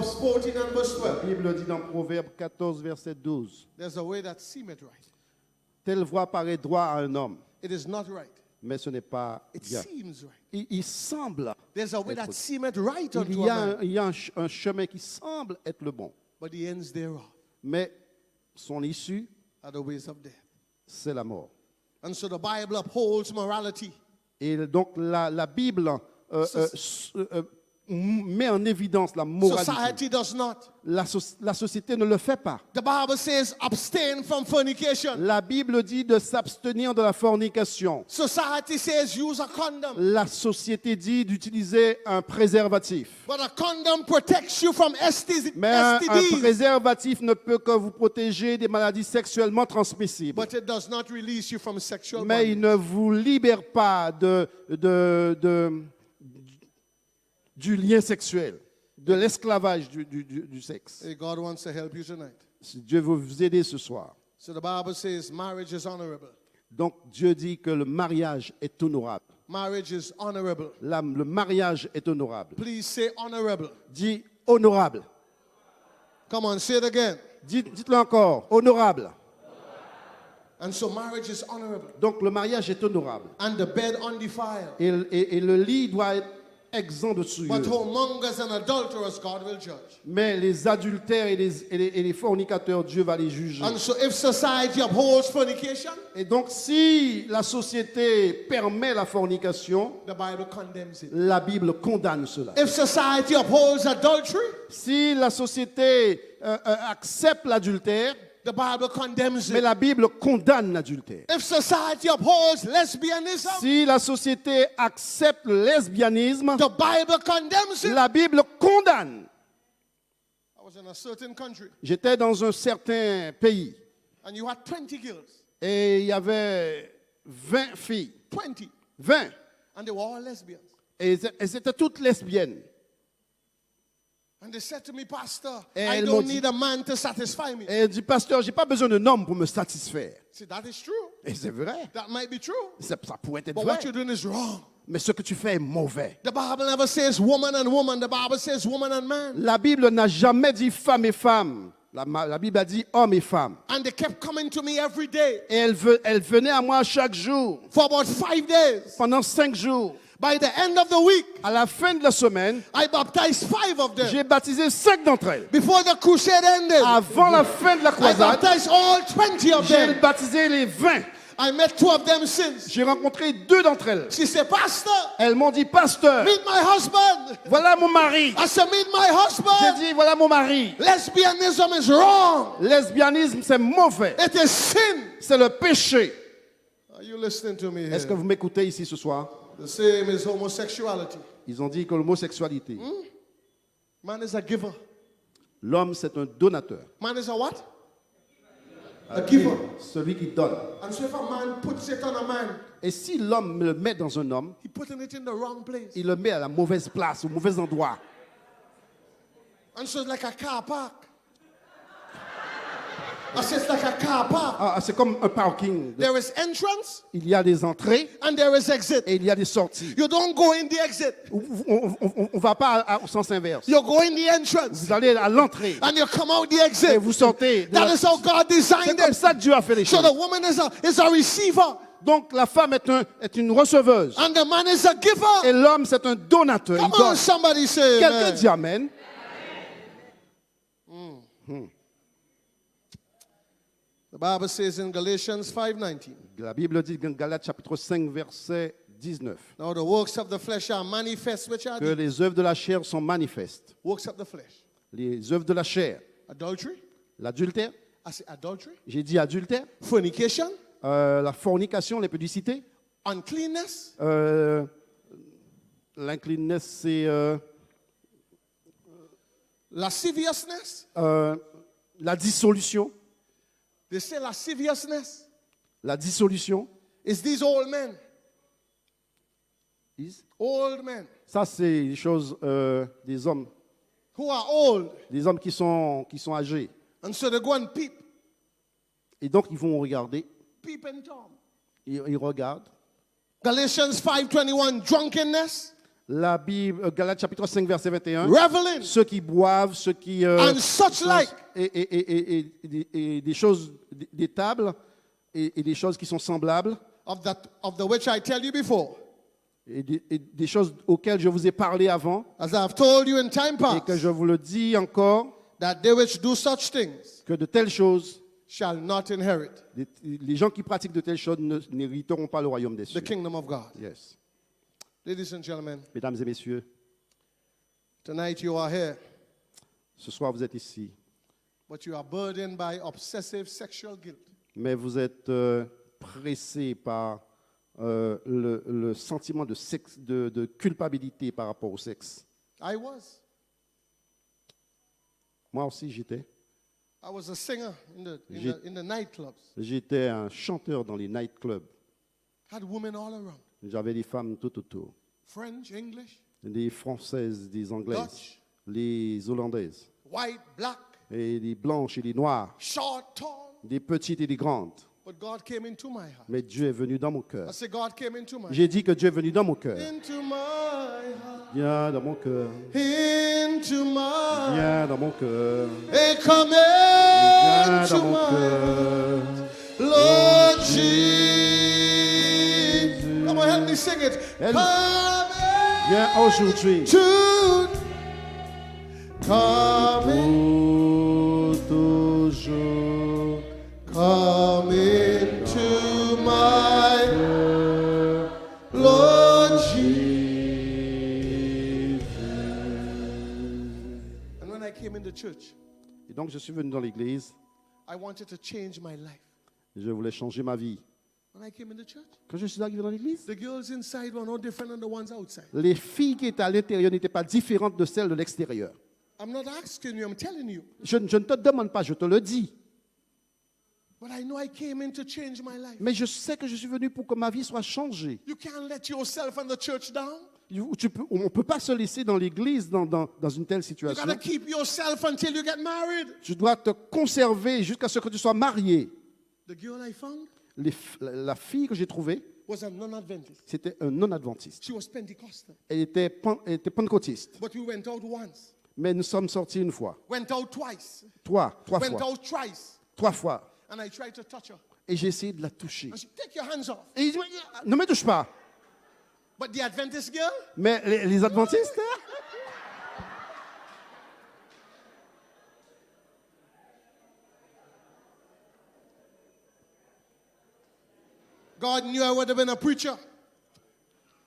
Proverbs 14 and verse La 12. Bible dit dans Proverbe 14, verset 12. There's a way that seemeth right. Telle voie paraît droit à un homme, It is not right. mais ce n'est pas It bien. seems right. Il semble. There's a way that être- seemeth right Il unto y a a, man, un, il y a un un chemin qui semble être le bon, but the ends thereof mais son issue, are the ways of death. c'est la mort. And so the Bible upholds morality. Et donc la Bible met en évidence la moralité. Society does not. La société ne le fait pas. The Bible says abstain from fornication. La Bible dit de s'abstenir de la fornication. Society says use a condom. La société dit d'utiliser un préservatif. But a condom protects you from Mais un STDs. préservatif ne peut que vous protéger des maladies sexuellement transmissibles. But it does not release you from sexual Mais il bondage. ne vous libère pas du lien sexuel, de l'esclavage du sexe. Hey, God wants to help you tonight. Si Dieu veut vous aider ce soir. So the Bible says marriage is honorable. Donc Dieu dit que le mariage est honorable. Marriage is honorable. Le mariage est honorable. Please say honorable. Dis honorable. Come on, say it again. Dites-le encore, honorable. And so marriage is honorable. Donc le mariage est honorable. And the bed undefiled. Et le lit doit être exempt de souillure. But whoremongers and adulterers God will judge. Mais les adultères et les fornicateurs, Dieu va les juger. And so if society upholds fornication, Et donc si la société permet la fornication, the Bible condemns it. la Bible condamne cela. If society upholds adultery, Si la société accepte l'adultère, the Bible condemns mais it. la Bible condamne l'adultère. If society upholds lesbianism, Si la société accepte le lesbianisme, the Bible condemns it. la Bible condamne. I was in a certain country J'étais dans un certain pays and you had 20 girls. et il y avait 20 filles. 20. 20. And they were all lesbians. Et elles étaient toutes lesbiennes. And they said to me, Pastor, Et I elles m'ont don't dit- need a man to satisfy me. Et elle dit, pasteur, j'ai pas besoin d'un homme pour me satisfaire. See, that is true. Et c'est vrai. That might be true. Ça pourrait être But vrai. what you're doing is wrong. Mais ce que tu fais est mauvais. The Bible never says woman and woman. The Bible says woman and man. La Bible n'a jamais dit femme et femme. La Bible a dit homme et femme. And they kept coming to me every day Et elle venait à moi chaque jour, for about 5 days. pendant 5 jours. By the end of the week, À la fin de la semaine, I baptized 5 of them. j'ai baptisé 5 d'entre elles. Before the crusade ended, Avant la fin de la I croisade, baptized all 20 of j'ai them. baptisé les 20. I met 2 of them since. J'ai rencontré 2 d'entre elles. She said, Pastor, Elles m'ont dit, pasteur, meet my husband. voilà mon mari. I said, meet my J'ai husband. dit, voilà mon mari. Lesbianism is wrong. Lesbianisme, c'est mauvais. It is sin. C'est le péché. Are you listening to me Est-ce que here? vous m'écoutez ici ce soir? The same is homosexuality. Ils ont dit que l'homosexualité, Man is a giver. l'homme, c'est un donateur. Man is a what? A giver. Celui qui donne. And so if a man puts it on a man, Et si l'homme le met dans un homme, he putting it in the wrong place. il le met à la mauvaise place, au mauvais endroit. And so it's like a car park. I said it's like a car park. Ah, c'est comme un parking. There is entrance Il y a des entrées and there is exit. et il y a des sorties. You don't go in the exit. On ne va pas au sens inverse. You go in the entrance Vous allez à l'entrée and you come out the et exit. vous sortez. That is how God C'est designed comme it. ça que Dieu a fait les So choses. the woman is a receiver Donc la femme est une receveuse and the man is a et giver. l'homme c'est un donateur. Come Il on, donne. somebody say Quelqu'un amen. dit amen. The Bible says in Galatians 5:19, La Bible dit dans Galates chapitre 5 verset 19 now the works of the flesh are manifest, which are que the les œuvres de la chair sont manifestes. works of the flesh. Les œuvres de la chair, Adultery. l'adultère, I say adultery. j'ai dit adultère, Fornication. la fornication, l'impudicité, Uncleanness. l'inclinesse, c'est Lasciviousness. la dissolution. They say lasciviousness La dissolution, is these old men. Old men ça c'est les choses des hommes who are old. qui sont âgés. And so they go and peep. Et donc ils vont regarder, Peep and Tom. ils regardent. Galatians 5:21, drunkenness. La Bible, Galates chapitre 5, verset 21. reveling, Ceux qui boivent, ceux qui... and such like. et des choses, des tables et des choses qui sont semblables Of the which I tell you before, et des choses auxquelles je vous ai parlé avant as I have told you in time et que past, je vous le dis encore, that they which do such things que de telles choses, shall not inherit les gens qui pratiquent de telles choses n'hériteront pas le royaume des cieux. the kingdom of God. Yes. Ladies and gentlemen, Mesdames et messieurs, tonight you are here, ce soir vous êtes ici, but you are burdened by obsessive sexual guilt. mais vous êtes pressés par le sentiment de, de culpabilité par rapport au sexe. I was. Moi aussi j'étais. I was a singer in the nightclubs. J'étais un chanteur dans les nightclubs. Had women all around. J'avais des femmes tout autour. French, English, Des Françaises, des Anglaises, Dutch, les Hollandaises, white, black, et des Blanches et des Noires, short, tall. des petites et des grandes. But God came into my heart. Mais Dieu est venu dans mon cœur. I said, God came into my J'ai dit que Dieu est venu dans mon cœur. into my heart. Viens dans mon cœur. Into my Viens dans mon cœur. Hey, come Viens into dans mon my cœur. Lord Jesus. Come on, help me sing it. Elle- Come Viens aujourd'hui. into, come in, Pour toujours. come into my Lord Jesus. And when I came into church, Et donc je suis venu dans l'église. I wanted to change my life. Je voulais changer ma vie. When I came into church, Quand je suis arrivé dans l'église, the girls inside were no different than the ones outside. les filles qui étaient à l'intérieur n'étaient pas différentes de celles de l'extérieur. I'm not asking you, I'm telling you. Je ne te demande pas, je te le dis. But I know I came in to change my life. Mais je sais que je suis venu pour que ma vie soit changée. You can't let yourself and the church down. On ne peut pas se laisser dans l'église dans une telle You situation. got to keep yourself until you get married. Tu dois te conserver jusqu'à ce que tu sois marié. The girl I found La fille que j'ai trouvée, was a non-Adventist. c'était un non-adventiste. She was Pentecostal. Elle était pentecôtiste. But we went out once, Mais nous sommes sortis une fois, went out twice, trois went fois, out thrice. 3 fois. And I tried to touch her. Et j'ai essayé de la toucher. And she, take your hands off. Et il dit, ne me touche pas. But the Adventist girl, Mais les adventistes, God knew I would have been a preacher.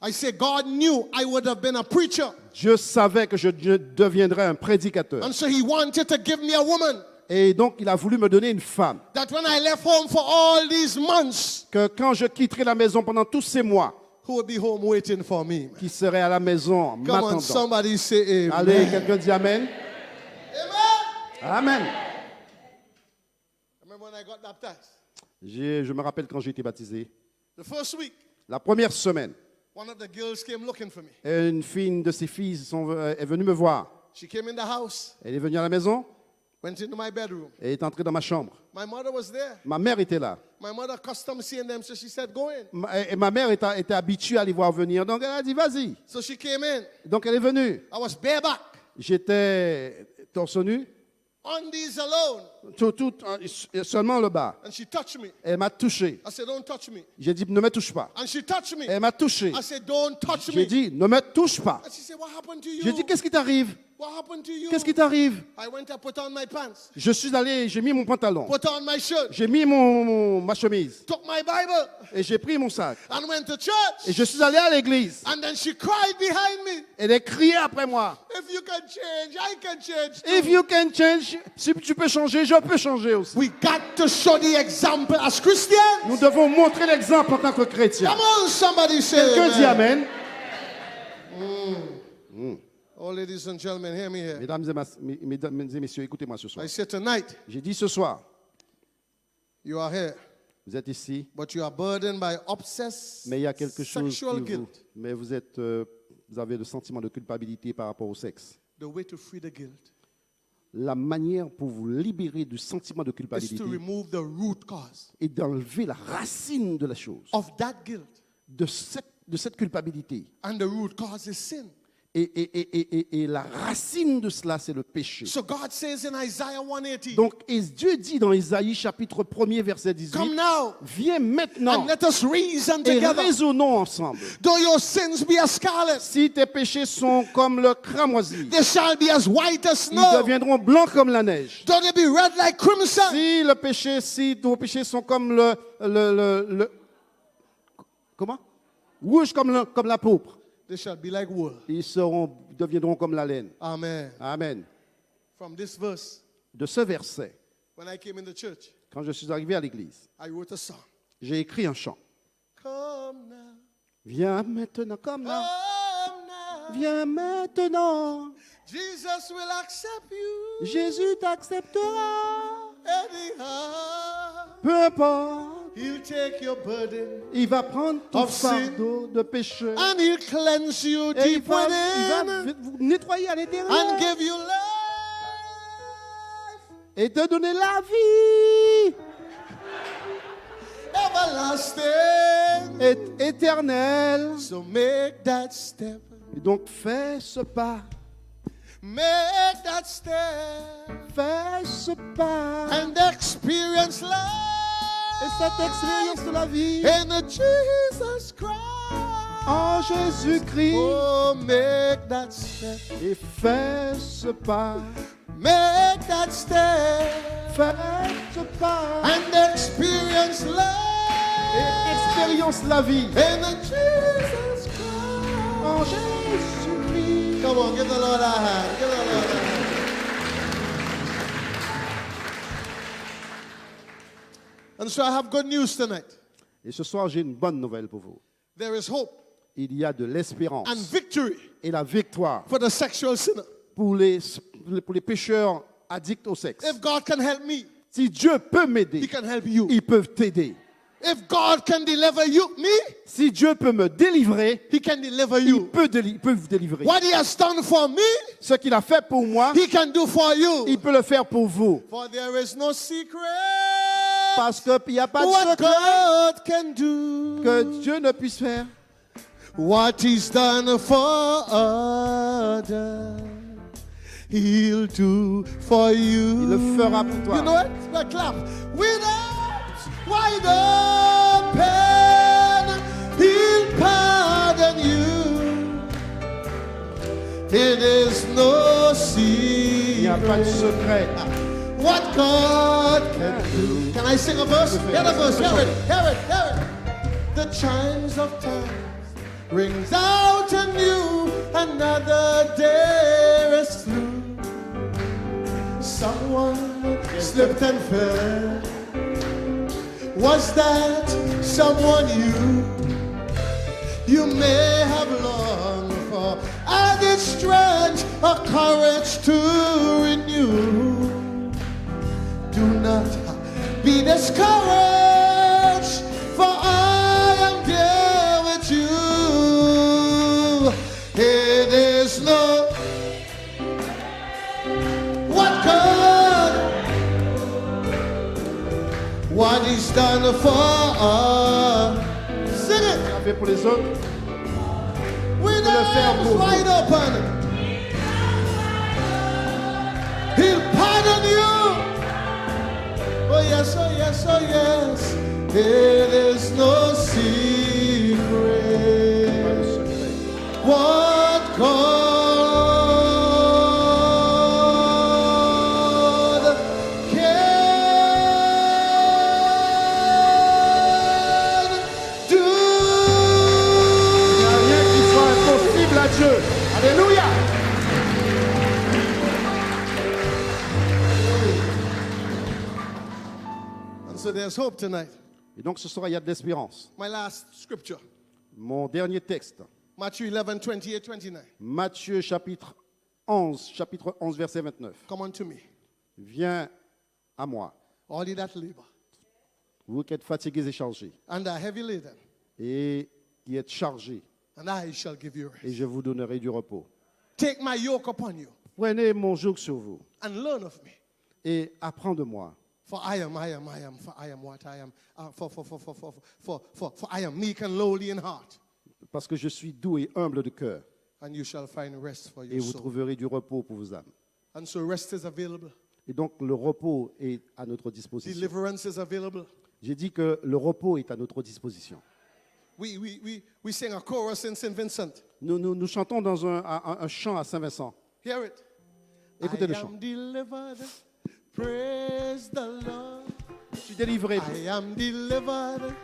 I say, God knew I would have been a preacher. Dieu savait que je deviendrais un prédicateur. And so he wanted to give me a woman Et donc, il a voulu me donner une femme. that when I left home for all these months, Que quand je quitterai la maison pendant tous ces mois, who would be home waiting for me. qui serait à la maison Come on, m'attendant. somebody say amen. Allez, quelqu'un dit Amen. Amen. I remember when I got baptized. Je me rappelle quand j'ai été baptisé. The first week, La première semaine, one of the girls came looking for me. une de ses filles est venue me voir. She came in the house, Elle est venue à la maison went into my bedroom. et est entrée dans ma chambre. My mother was there. Ma mère était là. My mother accustomed seeing them, so she said, go in. Et ma mère était habituée à les voir venir. Donc elle a dit, vas-y. So she came in. Donc elle est venue. I was bareback, J'étais torse nu, undies alone. seulement le bas. And she touched me. Elle m'a touché. I said, don't touch me. J'ai dit, ne me touche pas. And she touched me. Elle m'a touché. I said, don't touch J'ai me. dit, ne me touche pas. And she said, what happened to you? J'ai dit, qu'est-ce qui t'arrive? What happened to you? Qu'est-ce qui t'arrive? I went to put on my pants, Je suis allé, j'ai mis mon pantalon. put on my shirt, J'ai mis ma chemise. took my Bible, Et j'ai pris mon sac. and went to church. Et je suis allé à l'église. And then she cried behind me. Elle a crié après moi. If you can change, I can change too. If you can change, si tu peux changer, je peux changer aussi. We got to show the example as Christians. Nous devons montrer l'exemple en tant que chrétiens. Come on, somebody say Quelqu'un dit amen. Amen. Oh, ladies and gentlemen, hear me here. Mesdames et messieurs, écoutez-moi ce soir. I said tonight, J'ai dit ce soir, you are here, vous êtes ici, but you are burdened by obsessed mais il y a quelque chose sexual qui vous... guilt. Mais vous avez le sentiment de culpabilité par rapport au sexe. The way to free the guilt La manière pour vous libérer du sentiment de is culpabilité to remove the root cause est d'enlever la racine de la chose, of that guilt. de de cette culpabilité. And the root cause is sin. Et la racine de cela, c'est le péché. So God says in Isaiah 180, Donc, et Dieu dit dans Isaïe chapitre 1er, verset 18, come now viens maintenant and let us reason et together. raisonnons ensemble. Though your sins be as scarlet, Si tes péchés sont comme le cramoisi, they shall be as white as ils snow. deviendront blancs comme la neige. Though they be red like crimson, Si vos péchés sont comme comment? Rouge comme la pourpre, they shall be like wool. ils deviendront comme la laine. Amen. Amen. From this verse, De ce verset, when I came in the church, quand je suis arrivé à l'église, I wrote a song. j'ai écrit un chant. Come now, Viens maintenant, comme là. come now. Viens maintenant. Jesus will accept you Jésus t'acceptera. anyhow. Peu importe. He'll take your burden Il va prendre ton Of sin. fardeau de péché. and he'll cleanse you Et il deep va within vous nettoyer à and l'intérieur. give you life. Et te donner la vie Everlasting. éternelle. So make that step. Et donc fais ce pas. Make that step Fais ce pas. and experience life. Et cette expérience de la vie In Jesus Christ. en Jésus-Christ. Oh, make that step. Et fais ce pas. Make that step Fais ce pas. and experience Et life. expérience la vie In Jesus Christ. en Jésus-Christ. Come on, give the Lord a hand. Give the Lord a hand. And so I have good news tonight. Et ce soir, j'ai une bonne nouvelle pour vous. There is hope Il y a de l'espérance and victory et la victoire for the sexual sinner. pour les pécheurs addicts au sexe. If God can help me, Si Dieu peut He m'aider, can help you. ils peuvent t'aider. If God can deliver me, Si Dieu peut me délivrer, He can deliver il you. peut vous délivrer. What He has done for me, Ce qu'il a fait pour moi, He can do for you. il peut le faire pour vous. For there is no secret Parce qu'il n'y a pas de what secret God can do. que Dieu ne puisse faire. What He's done for others, He'll do for you. Il le fera pour toi. You know it? Well, clap. Without wide open, He'll pardon you. It is no Il n'y a pas de secret secret. what God can do. Can I sing a verse? Hear the verse. Hear it. Hear it. Hear it. The chimes of time rings out anew. Another day is through. Someone slipped and fell. Was that someone you? You may have longed for added strength or courage to renew. Do not be discouraged, for I am there with you. It is no what God, what He's done for us. Sing it. Il a fait pour les autres. With le faire arms pour vous. wide open, He'll pardon you. Oh yes, oh yes, oh yes. It is no secret what God can do. Il n'y a rien qui soit impossible à Dieu. Alléluia. And so there's hope tonight. Et donc ce soir, il y a de l'espérance. My last scripture, Mon dernier texte, Matthew 11, 28, 29. Matthieu chapitre 11, verset 29. Come unto me, Viens à moi, all ye that labor vous qui êtes fatigués et chargés, and are heavy laden, et qui êtes chargés, and I shall give you et rest. je vous donnerai du repos. Take my yoke upon you Prenez mon joug sur vous, and learn of me. et apprends de moi. For I am what I am. For I am meek and lowly in heart. parce que je suis doux et humble de cœur, and you shall find rest for et your vous soul. trouverez du repos pour vos âmes. And so rest is available. Et donc le repos est à notre disposition. Deliverance is available. J'ai dit que le repos est à notre disposition. We sing a chorus in St. Vincent. Nous chantons dans un chant à Saint-Vincent. Hear it. Écoutez le I chant. am delivered. Praise the Lord. Je suis délivré. I am delivered.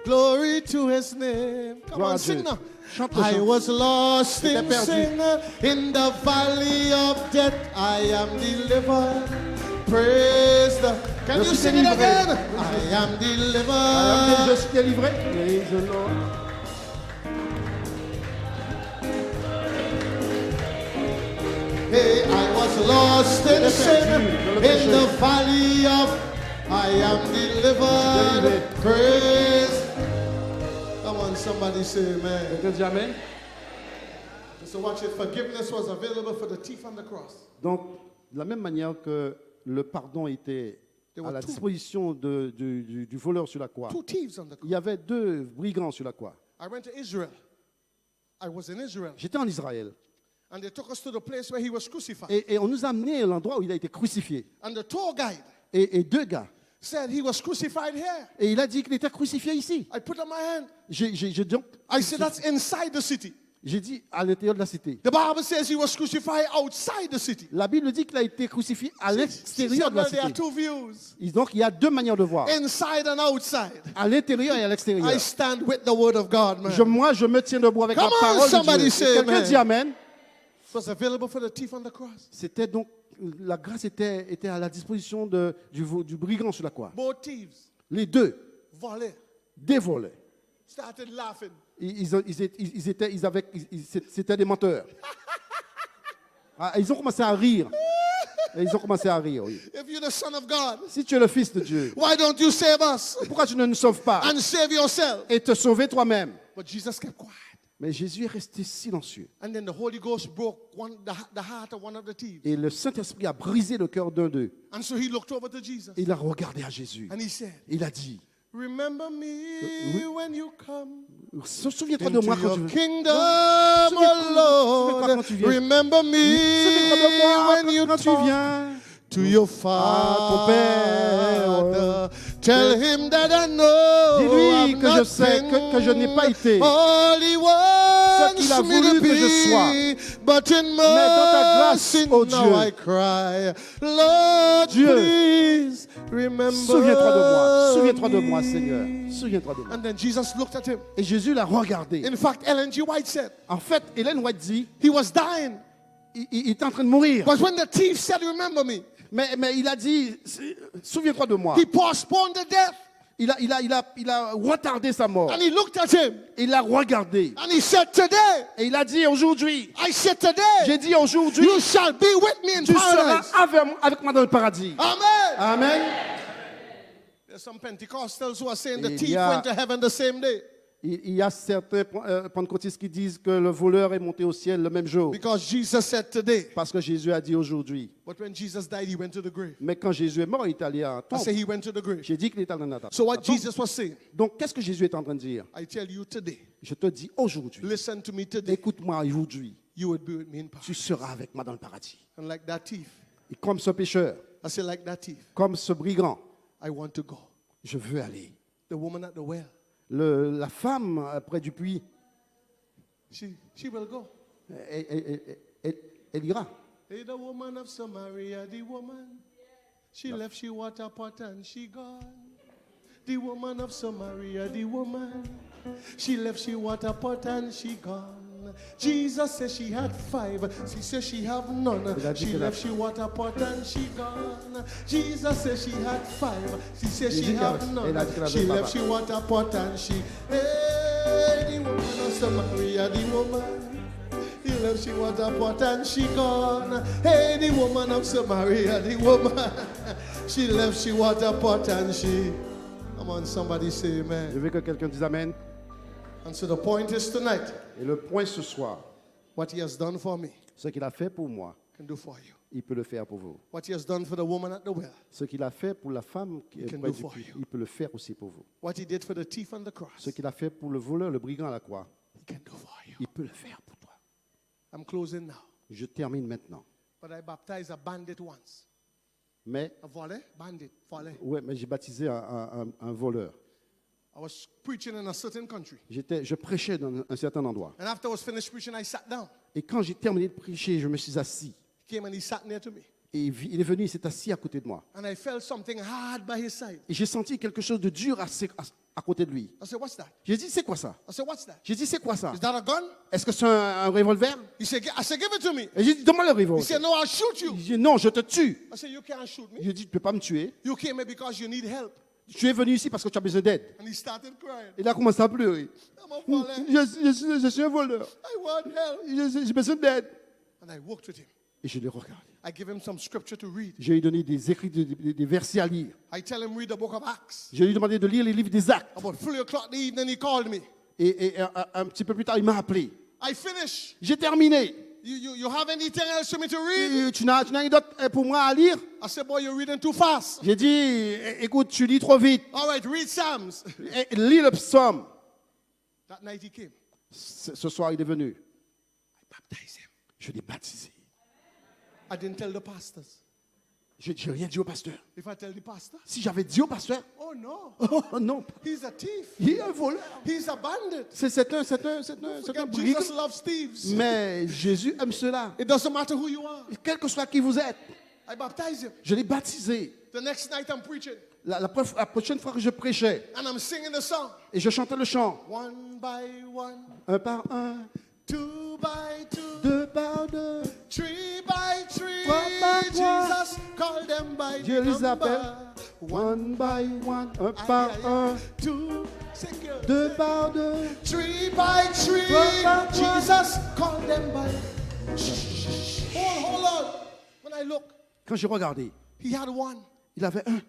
Glory to his name. Come Gloire on, à Dieu. sing now. Chante le I chant. was lost J'étais in perdu. sin, in the valley of death. I am delivered. Praise the. Can Je you suis sing it délivré. again? I am Je delivered. suis délivré. Praise the Lord. Hey, I was lost in sin, in the valley of. I am delivered. Praise. Come on, somebody say amen. Quelqu'un dit amen. So watch it. Forgiveness was available for the thief on the cross. Donc, de la même manière que le pardon était à la disposition du voleur sur la croix, Two thieves on the il cross. y avait deux brigands sur la croix. I went to Israel. I was in Israel. J'étais en Israël And they took us to the place where he was crucified. et on nous a amenés à l'endroit où il a été crucifié. And the tour guide Et deux gars. said he was crucified here. Et il a dit qu'il était crucifié ici. I put up my hand. Donc, I said, that's inside the city. j'ai dit à l'intérieur de la cité. The Bible says he was crucified outside the city. La Bible dit qu'il a été crucifié à She l'extérieur said, de la well, there are cité. two views, Donc il y a deux manières de voir, inside and outside. à l'intérieur et à l'extérieur. I stand with the word of God, man. Moi, je me tiens debout avec Come la on, parole de somebody Dieu. say Quelqu'un amen. dit amen. It was available for the thief on the cross. C'était donc, la grâce était à la disposition du brigand sur la croix. Both thieves, Les deux volley, dévolaient. started laughing. C'était des menteurs. Ah, ils ont commencé à rire. Et ils ont commencé à rire, oui. If you're the son of God, Si tu es le fils de Dieu, why don't you save us pourquoi tu ne nous sauves pas and save yourself? et te sauver toi-même? But Jesus kept quiet. Mais Jésus est resté silencieux. And then the Holy Ghost broke the heart of one of the thieves. Et le Saint-Esprit a brisé le cœur d'un d'eux. And so he looked over to Jesus. Il a regardé à Jésus. And he said, Il a dit, remember me when you come souviens-toi de into moi quand tu your veux. kingdom, Souviens-toi oh quand tu Lord. viens. Remember Souviens-toi de me moi when you quand tu talk viens. to your ton père. Father. Tell him that I know Dis-lui I'm que je not sais, que je n'ai pas été all he wants qu'il a me voulu to que je be, sois. but in Mais dans ta grâce, mercy oh now Dieu. I cry, Lord, Dieu, please remember Souviens-toi de moi. Souviens-toi de moi, me. Seigneur. Souviens-toi de moi. And then Jesus looked at him. Et Jésus l'a regardé. In fact, Ellen G. White said En fait, Ellen White dit, he was dying. il était en train de mourir. But when the thief said, remember me, Mais il a dit, souviens-toi de moi. he postponed the death. Il a retardé sa mort. And he looked at him. Il l'a regardé. And he said, today, Et il a dit, aujourd'hui, I said, today, j'ai dit aujourd'hui, you shall be with me in tu seras paradise. avec moi dans le paradis. Amen. Amen. There's some Pentecostals who are saying the Il thief y a- went to heaven the same day Il y a certains pentecôtistes qui disent que le voleur est monté au ciel le même jour. because Jesus said today. Parce que Jésus a dit aujourd'hui. But when Jesus died, he went to the grave. Mais quand Jésus est mort, il est allé en I tombe. say he went to the grave. J'ai dit qu'il est allé en tombe. So what Jesus was saying, Donc, qu'est-ce que Jésus est en train de dire? I tell you today, Je te dis aujourd'hui, listen to me today, écoute-moi aujourd'hui, you would be with me in tu paradise. seras avec moi dans le paradis. And like that thief, Et comme ce pécheur, I say like that thief, comme ce brigand, I want to go. je veux aller. The woman at the well, La femme près du puits, she will go. elle ira. Hey, the woman of Samaria, the woman, she left she water pot and she gone. The woman of Samaria, the woman, she left she water pot and she gone. Jesus said she had 5, she said she have none. She left she water pot and she gone. Jesus said she had 5, she said she have none. She left she water pot and she. Hey, the woman of Samaria, the woman. He left she water pot and she gone. Hey, the woman of Samaria, the woman. She left she water pot and she. Come on, somebody say Je amen. veux que quelqu'un dise Amen. And so the point is tonight, Et le point ce soir, what he has done for me ce qu'il a fait pour moi, can do for you. il peut le faire pour vous. What he has done for the woman at the well, Ce qu'il a fait pour la femme qui est can près do du for puits, you. il peut le faire aussi pour vous. what he did for the thief on the Ce cross, qu'il a fait pour le voleur, le brigand à la croix, He can do for you. il peut le faire pour toi. I'm closing now. Je termine maintenant. But I baptized a bandit once. Mais, A volley? Bandit. Volley. ouais, mais j'ai baptisé un voleur. I was preaching in a certain country. Je prêchais dans un certain endroit. And after I was finished preaching, I sat down. Et quand j'ai terminé de prêcher, je me suis assis. He came and he sat near to me. Et il est venu, il s'est assis à côté de moi. And I felt something hard by his side. Et j'ai senti quelque chose de dur à côté de lui. I said, what's that? J'ai dit, c'est quoi ça? I said, what's that? J'ai dit, c'est quoi ça? Is that a gun? Est-ce que c'est un revolver? I said, give it to me. Et j'ai dit, donne-moi le He revolver. said, no, I'll shoot you. Il dit, non, je te tue. I said, you can't shoot me. J'ai dit, tu ne peux pas me tuer. You came here because you need help. Tu es venu ici parce que tu as besoin d'aide. And he started crying. Il a commencé à pleurer. I'm a volley. Je suis un voleur. I want help. J'ai besoin d'aide. And I walked with him. Et je l'ai regardé. I give him some scripture to read. J'ai lui donné des écrits, des versets à lire. I tell him read the book of Acts. Je lui ai demandé de lire les livres des actes. About 3 o'clock in the evening, he called me. Et un petit peu plus tard, il m'a appelé. I finished. J'ai terminé. You have anything else for me to read? Tu n'as rien d'autre pour moi à lire? I said, boy, you're reading too fast. J'ai dit, écoute, tu lis trop vite. All right, read Psalms. Lis le psaume. That night he came. Ce soir, il est venu. I baptized him. Je l'ai baptisé. I didn't tell the pastors. Je n'ai rien dit au pasteur. If I tell the pastor, Si j'avais dit au pasteur, oh no, oh non, he's a thief. il est un voleur. He's a bandit. C'est un Forget brigand. Jesus loves thieves. Mais Jésus aime cela. It doesn't matter who you are. Quel que soit qui vous êtes, I baptized him. je l'ai baptisé. The next night I'm preaching La prochaine fois que je prêchais, and I'm singing the song. et je chantais le chant, One by one, un par un, 2 by 2, deux par deux, 3 by 3. Trois par trois. Jesus called them by Dieu the les number. appelle, one by one, un par un, 2, sing it. deux par deux, 3 by 3. Trois par trois. Jesus called them by. Hold on. When I look, Quand j'ai regardé, he had one. il avait un.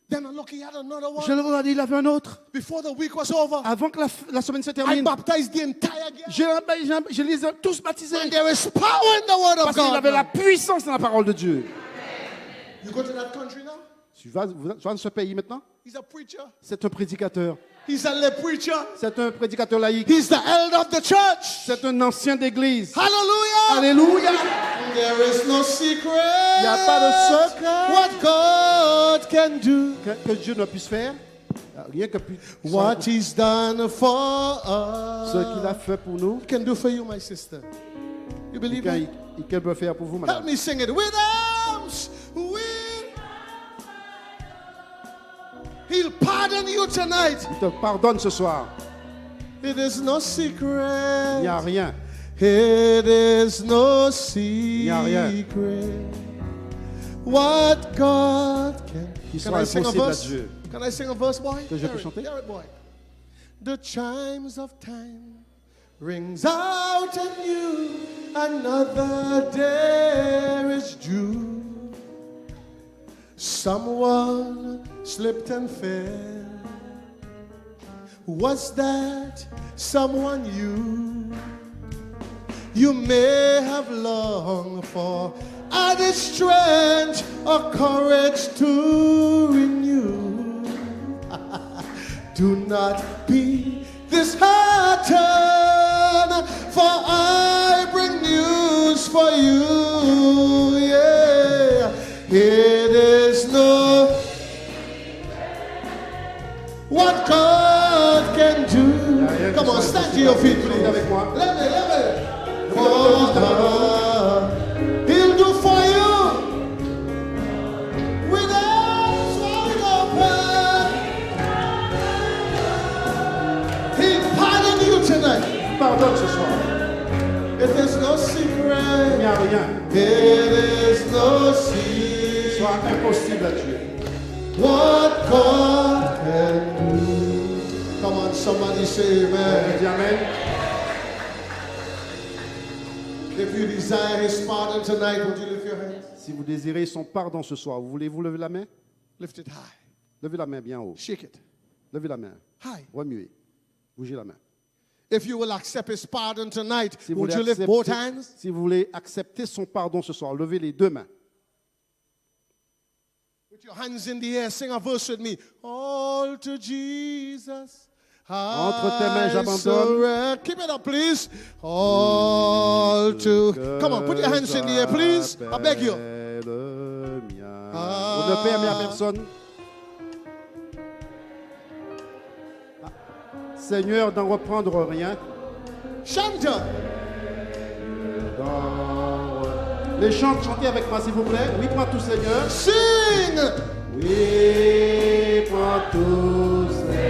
Then I look, he had another Je one. le regardais, il avait un autre. Before the week was over, Avant que la semaine se I termine, baptized the entire gang. je les ai tous baptisés. And there is power in the word of Parce qu'il God. avait la puissance dans la parole de Dieu. You go to that country now? Tu vas dans ce pays maintenant? He's a preacher. C'est un prédicateur. He's a lay preacher. C'est un prédicateur laïque. He's the elder of the church. C'est un ancien d'église. Hallelujah. Alléluia. There is no secret. Il n'y a pas de secret. What God can do. Que Dieu ne puisse faire. Rien que puisse. What He's done for us. Ce qu'il a fait pour nous. He can do for you, my sister. You believe me? Qu'il peut faire pour vous, madame. Help me sing it. With arms, He'll pardon you tonight. Il te pardonne ce soir. It is no Il secret. n'y a rien. It is no n'y a rien. secret. What God can. Qui Can soit I sing a impossible à verse? Dieu. Can I sing a verse, boy? Que je Hear peux it, chanter? hear it, boy. The chimes of time rings out and you another day is due. Someone slipped and fell. Was that someone you? You may have longed for added strength or courage to renew. Do not be disheartened, for I bring news for you. Yeah, it is no what God can do. Come on, stand to your feet, please. Let me. What God He'll do for you. With arms wide open, He'll pardon you tonight. Pardonne ce soir. It is no Il n'y secret. a rien. It is no Qui soit secret. impossible à Dieu. What God can do. Come on, somebody say amen. Dis amen. If you desire His pardon tonight, would you lift your hands? Si vous désirez son pardon ce soir, voulez-vous lever la main? Lift it high. Levez la main bien haut. Shake it Levez la main. high. Remuez. Bougez la main. If you will accept His pardon tonight, Si vous, would voulez you lift both accepter, hands? si vous voulez accepter son pardon ce soir, levez les deux mains. With your hands in the air, sing a verse with me. All to Jesus Entre tes mains, j'abandonne. surrender. Keep it up, please. All to. Come on, put your hands in the air, please. I beg you. Vous ne permettez à personne. Seigneur, d'en reprendre rien. Chante. Les chants, chantez avec moi, s'il vous plaît. Oui, prends tout, Seigneur. Sing. Oui, prends tout, Seigneur.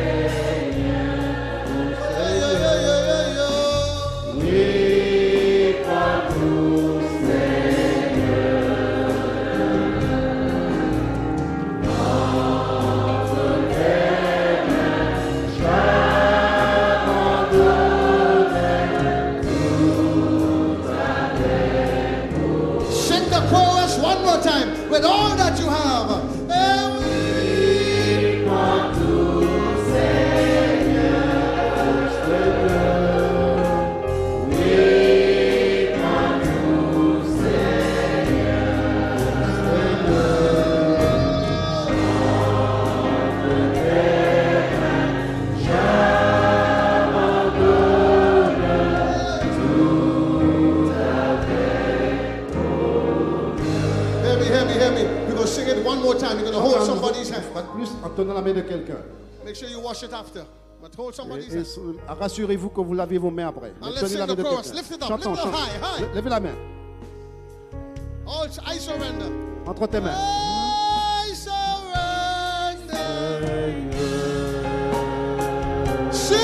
Oui, prends tout, Seigneur. Entre tes mains, j'abandonne tout avec moi. Sing the chorus one more time with all that you have. One more time, you're going to hold somebody's hand. Plus en tenant la main de quelqu'un. Make sure you wash it after. But hold somebody's Et hand. rassurez-vous que vous lavez vos mains après. And let's Tenez sing la main the de chorus. quelqu'un. Lift it up. Chantons, Lift it up chantons. high, high. Levez la main. All, I surrender. Entre tes mains. I surrender. Sing.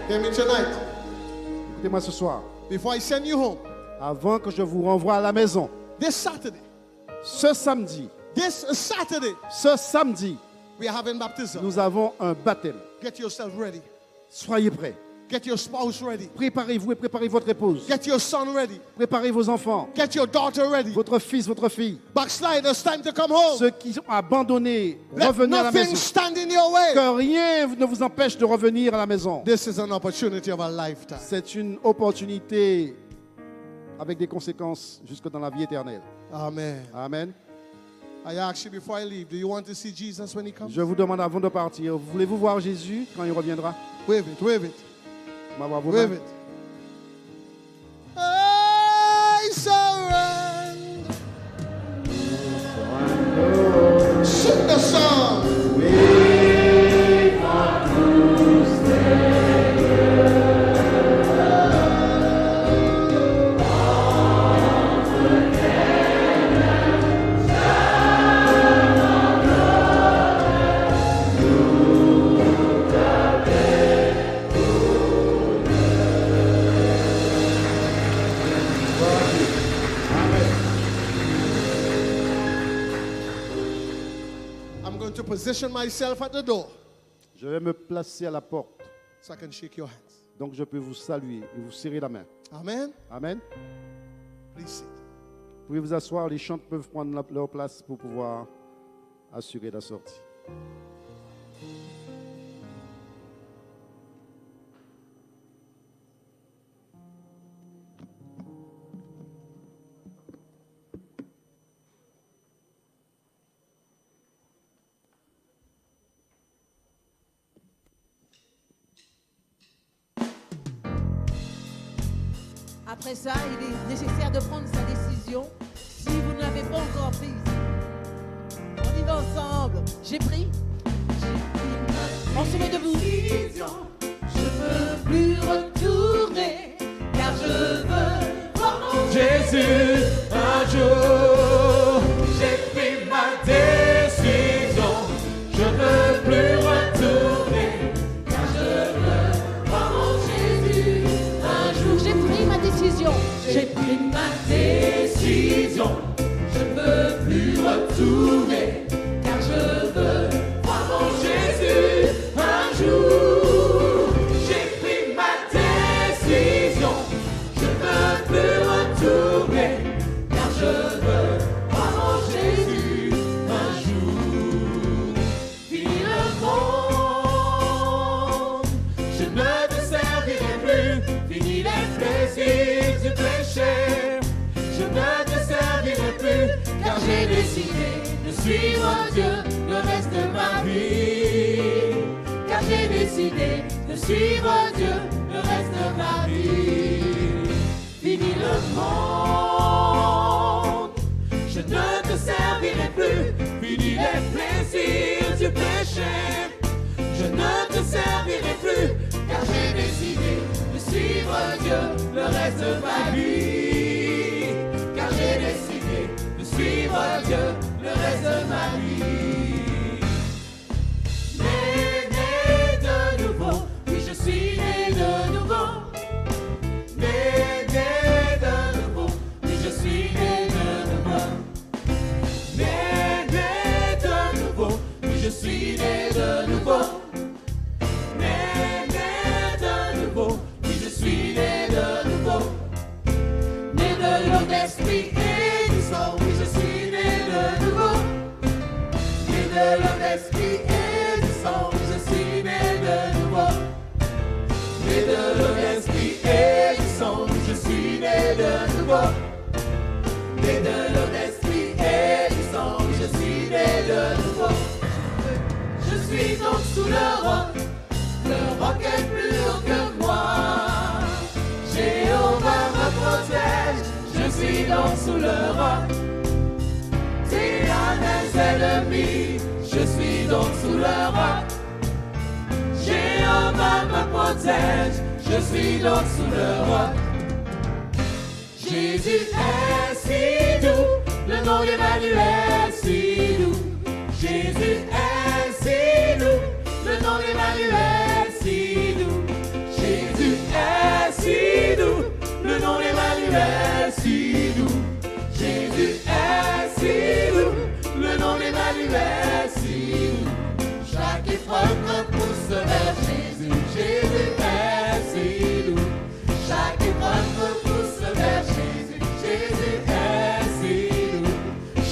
Hear me tonight. Écoutez-moi ce soir. Before I send you home, Avant que je vous renvoie à la maison, this Saturday, ce samedi, we are having baptism. nous avons un baptême. Get yourself ready. Soyez prêts. Get your spouse ready. Préparez-vous et préparez votre épouse. Get your son ready. Préparez vos enfants. Get your daughter ready. Votre fils, votre fille. Backsliders, time to come home. Ceux qui ont abandonné, Let revenez à la nothing maison. stand in your way. Que rien ne vous empêche de revenir à la maison. This is an opportunity of a lifetime. C'est une opportunité avec des conséquences jusque dans la vie éternelle. Amen. Amen. I ask you before I leave, do you want to see Jesus when he comes? Je vous demande avant de partir, voulez-vous voir Jésus quand il reviendra? Wave it, wave it. Wave Wave it. I surrender. Sing the song. To position myself at the door. Je vais me placer à la porte. So I can shake your hands. Donc je peux vous saluer et vous serrer la main. Amen. Amen. Please sit. Vous pouvez vous asseoir, les chants peuvent prendre leur place pour pouvoir assurer la sortie. Après ça, il est nécessaire de prendre sa décision. Si vous ne l'avez pas encore prise, on y va ensemble. J'ai pris. On se met debout. Je veux plus retourner, car je veux voir mon Jésus. Un jour, j'ai pris ma décision. Je veux plus retourner, car je veux voir mon Jésus. Un jour, J'ai pris ma décision. j'ai pris ma décision. Je veux plus retourner, car je veux voir mon Jésus. Un jour, j'ai pris ma décision. Je veux plus retourner. suivre Dieu le reste de ma vie. Car j'ai décidé de suivre Dieu le reste de ma vie. Fini le monde, je ne te servirai plus. Fini les plaisirs du péché, je ne te servirai plus. Car j'ai décidé de suivre Dieu le reste de ma vie. Car j'ai décidé de suivre Dieu le reste de ma vie. Né de nouveau, oui je suis né de nouveau. Né de nouveau, oui je suis né de nouveau. Né de nouveau, oui je suis né de nouveau. Né de nouveau, oui je suis né de nouveau. Né de l'eau d'esprit et du sang, oui je suis né de nouveau. Né de l'eau d'esprit et du sang, oui je suis né de nouveau. Né de l'eau d'esprit et du sang, oui je suis né de nouveau. Né de l'eau d'esprit et du sang, oui je suis né de nouveau. Je suis donc sous le roc est plus haut que moi. Jéhovah me protège, je suis donc sous le roc. Mes ennemis, je suis donc sous le roc. Jéhovah me protège, je suis donc sous le roc. Jésus est si doux, le nom d'Emmanuel si doux. Jésus est si doux, le nom d'Emmanuel si doux. Jésus est si doux, le nom d'Emmanuel si doux. Jésus est si doux, le nom d'Emmanuel si doux. Chaque épreuve me pousse vers Jésus. Jésus est si doux. Chaque épreuve me pousse vers Jésus. Jésus est si doux.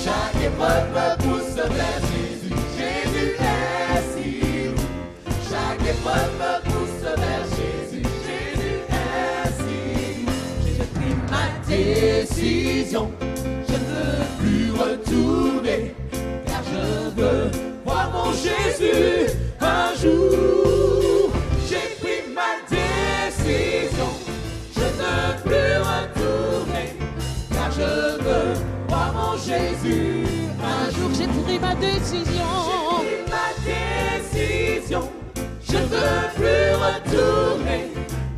Chaque épreuve me pousse vers Jésus. Jésus est si doux. Chaque épreuve me pousse vers Jésus. Jésus est si doux. J'ai pris ma décision. Je ne veux plus retourner, car je veux voir mon Jésus un jour. J'ai pris ma décision. Je ne veux plus retourner, car je veux voir mon Jésus un jour. J'ai pris ma décision. J'ai pris ma décision. Je ne veux plus retourner,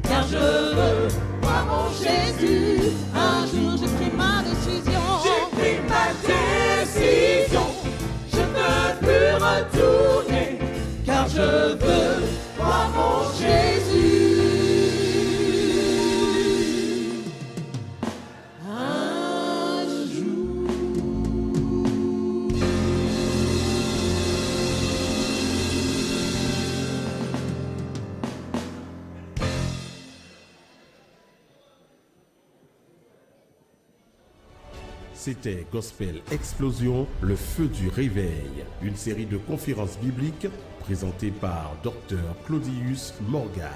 car je veux voir mon Jésus un jour. J'ai pris ma décision. J'ai pris ma décision. Je ne veux plus retourner, car je veux voir mon Jésus un jour. C'était Gospel Explosion, le feu du réveil, une série de conférences bibliques présentée par Dr Claudius Morgan.